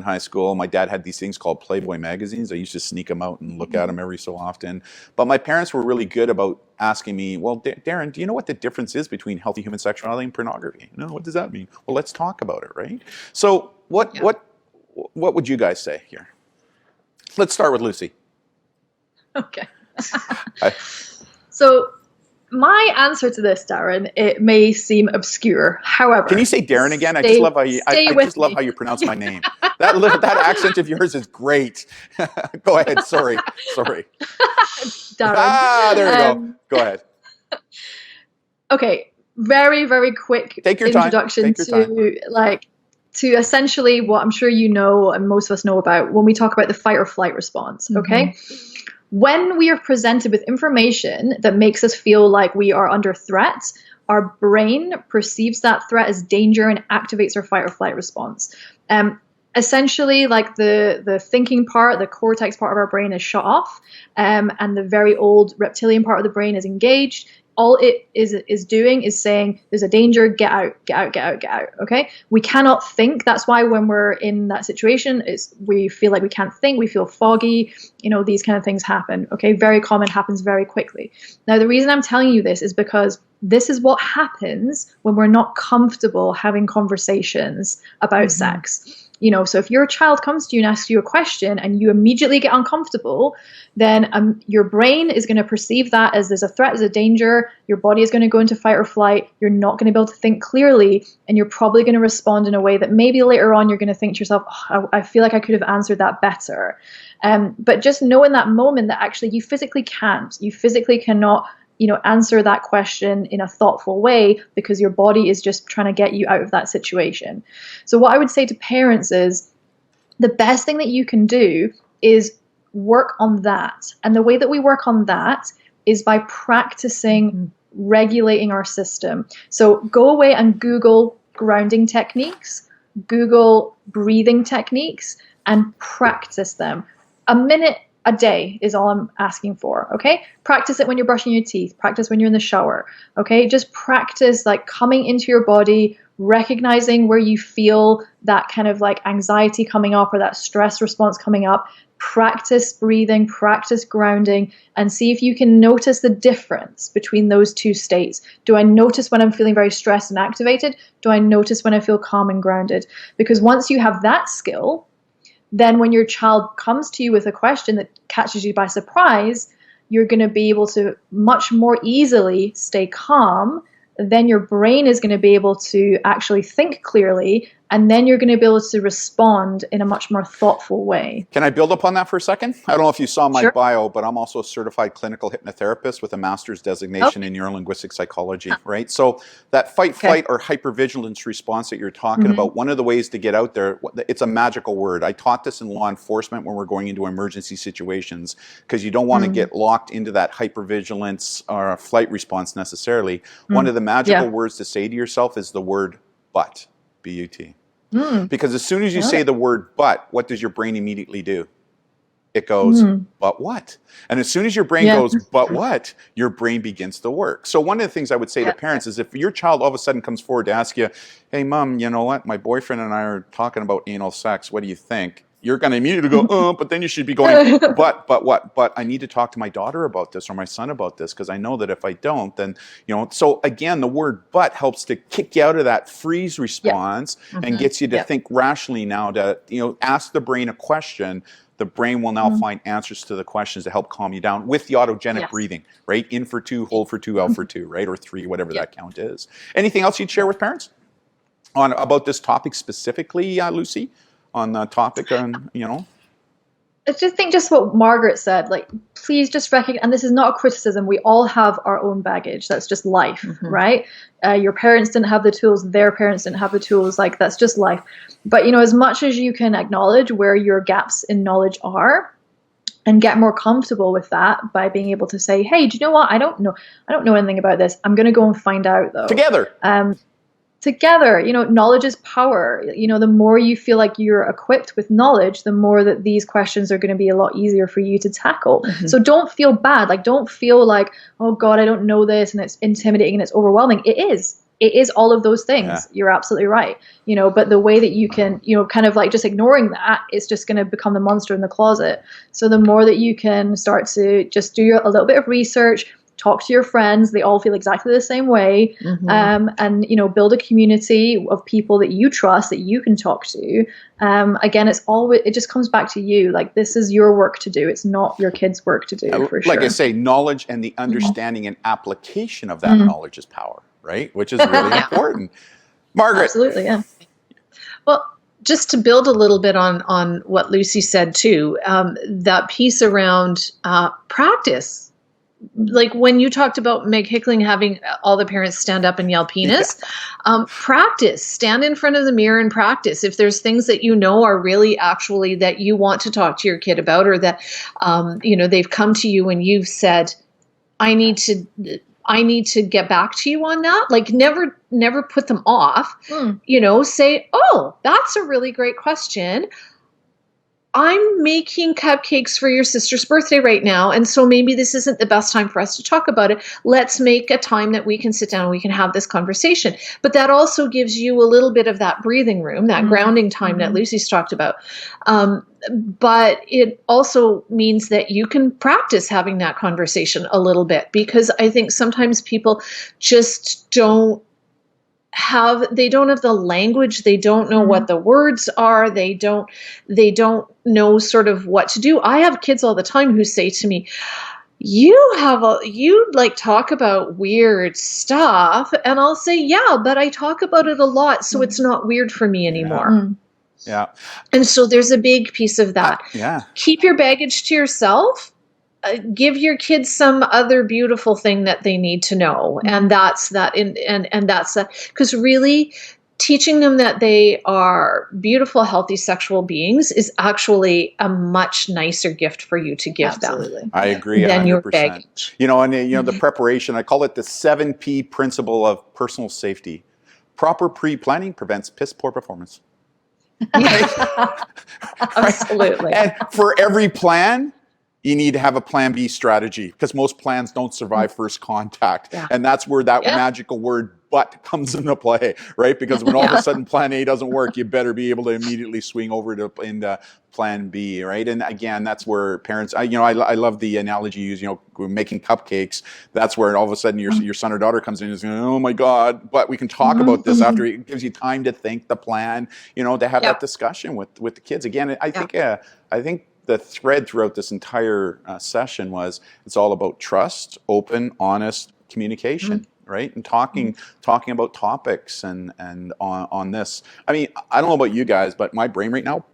high school, my dad had these things called Playboy magazines. I used to sneak them out and look at them every so often. But my parents were really good about asking me, well, Darren, do you know what the difference is between healthy human sexuality and pornography? What does that mean? Well, let's talk about it, right? So what would you guys say here? Let's start with Lucy. Okay. So my answer to this, Darren, it may seem obscure. However, can you say Darren again? I just love how you pronounce my name. That accent of yours is great. Go ahead. Sorry. Darren. There you go. Go ahead. Okay. Very, very quick Take your introduction time. Take your to time. to essentially what I'm sure you know and most of us know about when we talk about the fight or flight response, okay? When we are presented with information that makes us feel like we are under threat, our brain perceives that threat as danger and activates our fight or flight response. Essentially, like the thinking part, the cortex part of our brain is shut off, and the very old reptilian part of the brain is engaged. All it is doing is saying, there's a danger, get out, get out, get out, get out, okay? We cannot think. That's why when we're in that situation, we feel like we can't think, we feel foggy, these kind of things happen, okay? Very common, happens very quickly. Now, the reason I'm telling you this is because this is what happens when we're not comfortable having conversations about sex. So if your child comes to you and asks you a question and you immediately get uncomfortable, then your brain is going to perceive that as there's a threat, there's a danger. Your body is going to go into fight or flight. You're not going to be able to think clearly, and you're probably going to respond in a way that maybe later on you're going to think to yourself, I feel like I could have answered that better. But just know in that moment that actually you physically can't. You physically cannot answer that question in a thoughtful way because your body is just trying to get you out of that situation. So what I would say to parents is the best thing that you can do is work on that. And the way that we work on that is by practicing regulating our system. So go away and Google grounding techniques, Google breathing techniques, and practice them. A minute a day is all I'm asking for, okay? Practice it when you're brushing your teeth. Practice when you're in the shower, okay? Just practice like coming into your body, recognizing where you feel that kind of like anxiety coming up or that stress response coming up. Practice breathing, practice grounding, and see if you can notice the difference between those two states. Do I notice when I'm feeling very stressed and activated? Do I notice when I feel calm and grounded? Because once you have that skill, then when your child comes to you with a question that catches you by surprise, you're going to be able to much more easily stay calm. Then your brain is going to be able to actually think clearly, and then you're going to be able to respond in a much more thoughtful way. Can I build upon that for a second? I don't know if you saw my Sure. bio, but I'm also a certified clinical hypnotherapist with a master's designation in neurolinguistic psychology, right? So that fight, flight, or hypervigilance response that you're talking about, one of the ways to get out there, it's a magical word. I taught this in law enforcement when we're going into emergency situations because you don't want to get locked into that hypervigilance or flight response necessarily. One of the magical words to say to yourself is the word but, B-U-T. Because as soon as you say the word but, what does your brain immediately do? It goes, but what? And as soon as your brain goes, but what? Your brain begins to work. So one of the things I would say to parents is if your child all of a sudden comes forward to ask you, hey, Mom, you know what? My boyfriend and I are talking about anal sex. What do you think? You're going to immediately go, but then you should be going, but what? But I need to talk to my daughter about this or my son about this because I know that if I don't, then, so again, the word but helps to kick you out of that freeze response and gets you to think rationally now to, ask the brain a question. The brain will now find answers to the questions to help calm you down with the autogenic breathing, right? In for two, hold for two, out for two, right? Or three, whatever that count is. Anything else you'd share with parents about this topic specifically, Lucy? On the topic, I just think just what Margaret said, like, please just recognize, and this is not a criticism, we all have our own baggage. That's just life, right? Your parents didn't have the tools, their parents didn't have the tools, like that's just life. But, as much as you can acknowledge where your gaps in knowledge are and get more comfortable with that by being able to say, hey, do you know what? I don't know anything about this. I'm going to go and find out though. Together, knowledge is power. The more you feel like you're equipped with knowledge, the more that these questions are going to be a lot easier for you to tackle. So don't feel bad. Like, don't feel like, oh God, I don't know this and it's intimidating and it's overwhelming. It is all of those things. Yeah. You're absolutely right. But the way that you can, kind of like just ignoring that, it's just going to become the monster in the closet. So the more that you can start to just do a little bit of research, talk to your friends, they all feel exactly the same way, and build a community of people that you trust, that you can talk to. Again, it just comes back to you. Like, this is your work to do. It's not your kids' work to do, for sure. Like I say, knowledge and the understanding and application of that knowledge is power, right? Which is really important. Margaret. Absolutely, yeah. Well, just to build a little bit on what Lucy said too, that piece around practice. like when you talked about Meg Hickling having all the parents stand up and yell penis, practice, stand in front of the mirror and practice. If there's things that you know are really actually that you want to talk to your kid about, or that, they've come to you and you've said, I need to get back to you on that. Like never put them off, say, oh, that's a really great question. I'm making cupcakes for your sister's birthday right now. And so maybe this isn't the best time for us to talk about it. Let's make a time that we can sit down and we can have this conversation. But that also gives you a little bit of that breathing room, that grounding time that Lucy's talked about. But it also means that you can practice having that conversation a little bit, because I think sometimes people just don't have the language, they don't know what the words are, they don't know sort of what to do. I have kids all the time who say to me, you like talk about weird stuff, and I'll say, yeah, but I talk about it a lot, so it's not weird for me anymore. Yeah. And so there's a big piece of that. Keep your baggage to yourself. Give your kids some other beautiful thing that they need to know. And that's that. And that's that. Because really teaching them that they are beautiful, healthy sexual beings is actually a much nicer gift for you to give them. I agree 100%. Than your baggage. The preparation, I call it the 7P principle of personal safety. Proper pre-planning prevents piss poor performance. Absolutely. And for every plan, you need to have a plan B strategy, because most plans don't survive first contact. And that's where that magical word but comes into play, right? Because when all of a sudden plan A doesn't work, you better be able to immediately swing over to into plan B, right? And again, that's where parents, I love the analogy you use, we're making cupcakes. That's where all of a sudden your son or daughter comes in and is going, oh my God, but we can talk about this after. It gives you time to think the plan, to have that discussion with the kids. Again, I think the thread throughout this entire session was, it's all about trust, open, honest communication, right? And talking about topics and on this. I mean, I don't know about you guys, but my brain right now,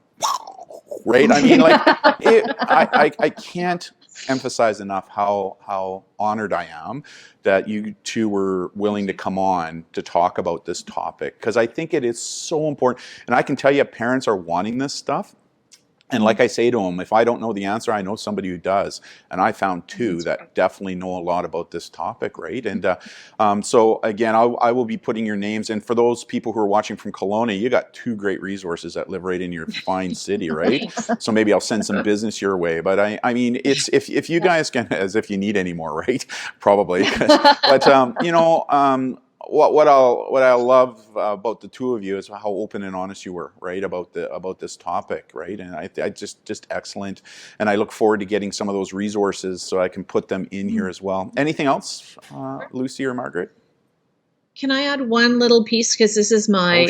right? I mean, I can't emphasize enough how honored I am that you two were willing to come on to talk about this topic, because I think it is so important. And I can tell you, parents are wanting this stuff. And like I say to them, if I don't know the answer, I know somebody who does. And I found two that definitely know a lot about this topic, right? And so again, I will be putting your names in. For those people who are watching from Kelowna, you got two great resources that live right in your fine city, right? So maybe I'll send some business your way. But I mean, it's if you guys can, as if you need any more, right? Probably. But what I love about the two of you is how open and honest you were, right, about this topic, right? And I just excellent. And I look forward to getting some of those resources so I can put them in here as well. Anything else, Lucy or Margaret? Can I add one little piece? Because this is my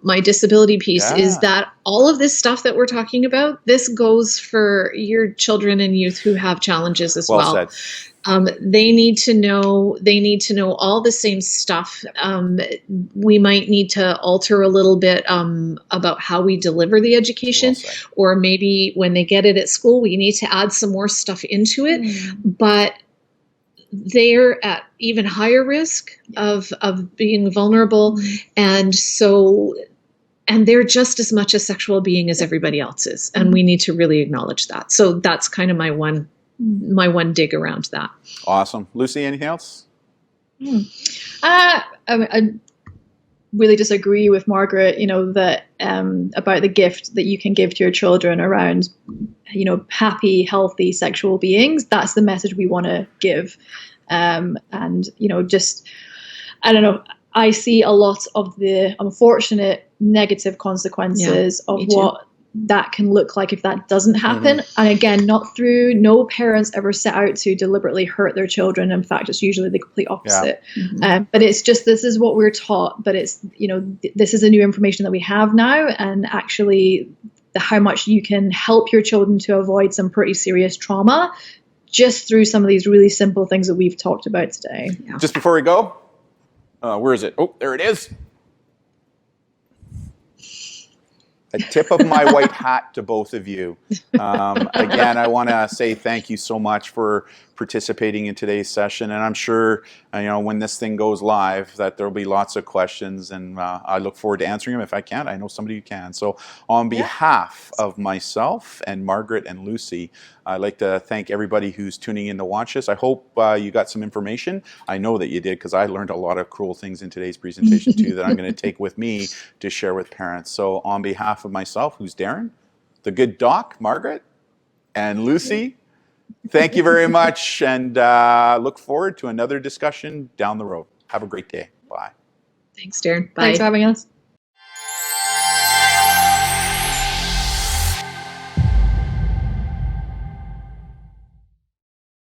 my disability piece, is that all of this stuff that we're talking about, this goes for your children and youth who have challenges as well. Well said. They need to know all the same stuff. We might need to alter a little bit about how we deliver the education, or maybe when they get it at school, we need to add some more stuff into it. But they're at even higher risk of being vulnerable. And they're just as much a sexual being as everybody else is. And we need to really acknowledge that. So that's kind of my one dig around that. Awesome. Lucy, anything else? I really disagree with Margaret, that about the gift that you can give to your children around, happy, healthy sexual beings. That's the message we want to give. And, just, I don't know, I see a lot of the unfortunate negative consequences of what that can look like if that doesn't happen. And again, no parents ever set out to deliberately hurt their children. In fact, it's usually the complete opposite. But it's just, this is what we're taught, but it's, this is the new information that we have now. And actually how much you can help your children to avoid some pretty serious trauma just through some of these really simple things that we've talked about today. Just before we go, where is it? Oh, there it is. a tip of my white hat to both of you. Again, I want to say thank you so much for participating in today's session, and I'm sure when this thing goes live that there'll be lots of questions, and I look forward to answering them. If I can't, I know somebody who can. So on behalf of myself and Margaret and Lucy, I'd like to thank everybody who's tuning in to watch this. I hope you got some information. I know that you did, because I learned a lot of cool things in today's presentation too that I'm going to take with me to share with parents. So on behalf of myself, who's Darren, the good doc, Margaret, and Lucy, thank you very much, and look forward to another discussion down the road. Have a great day. Bye. Thanks, Darren. Bye. Thanks for having us.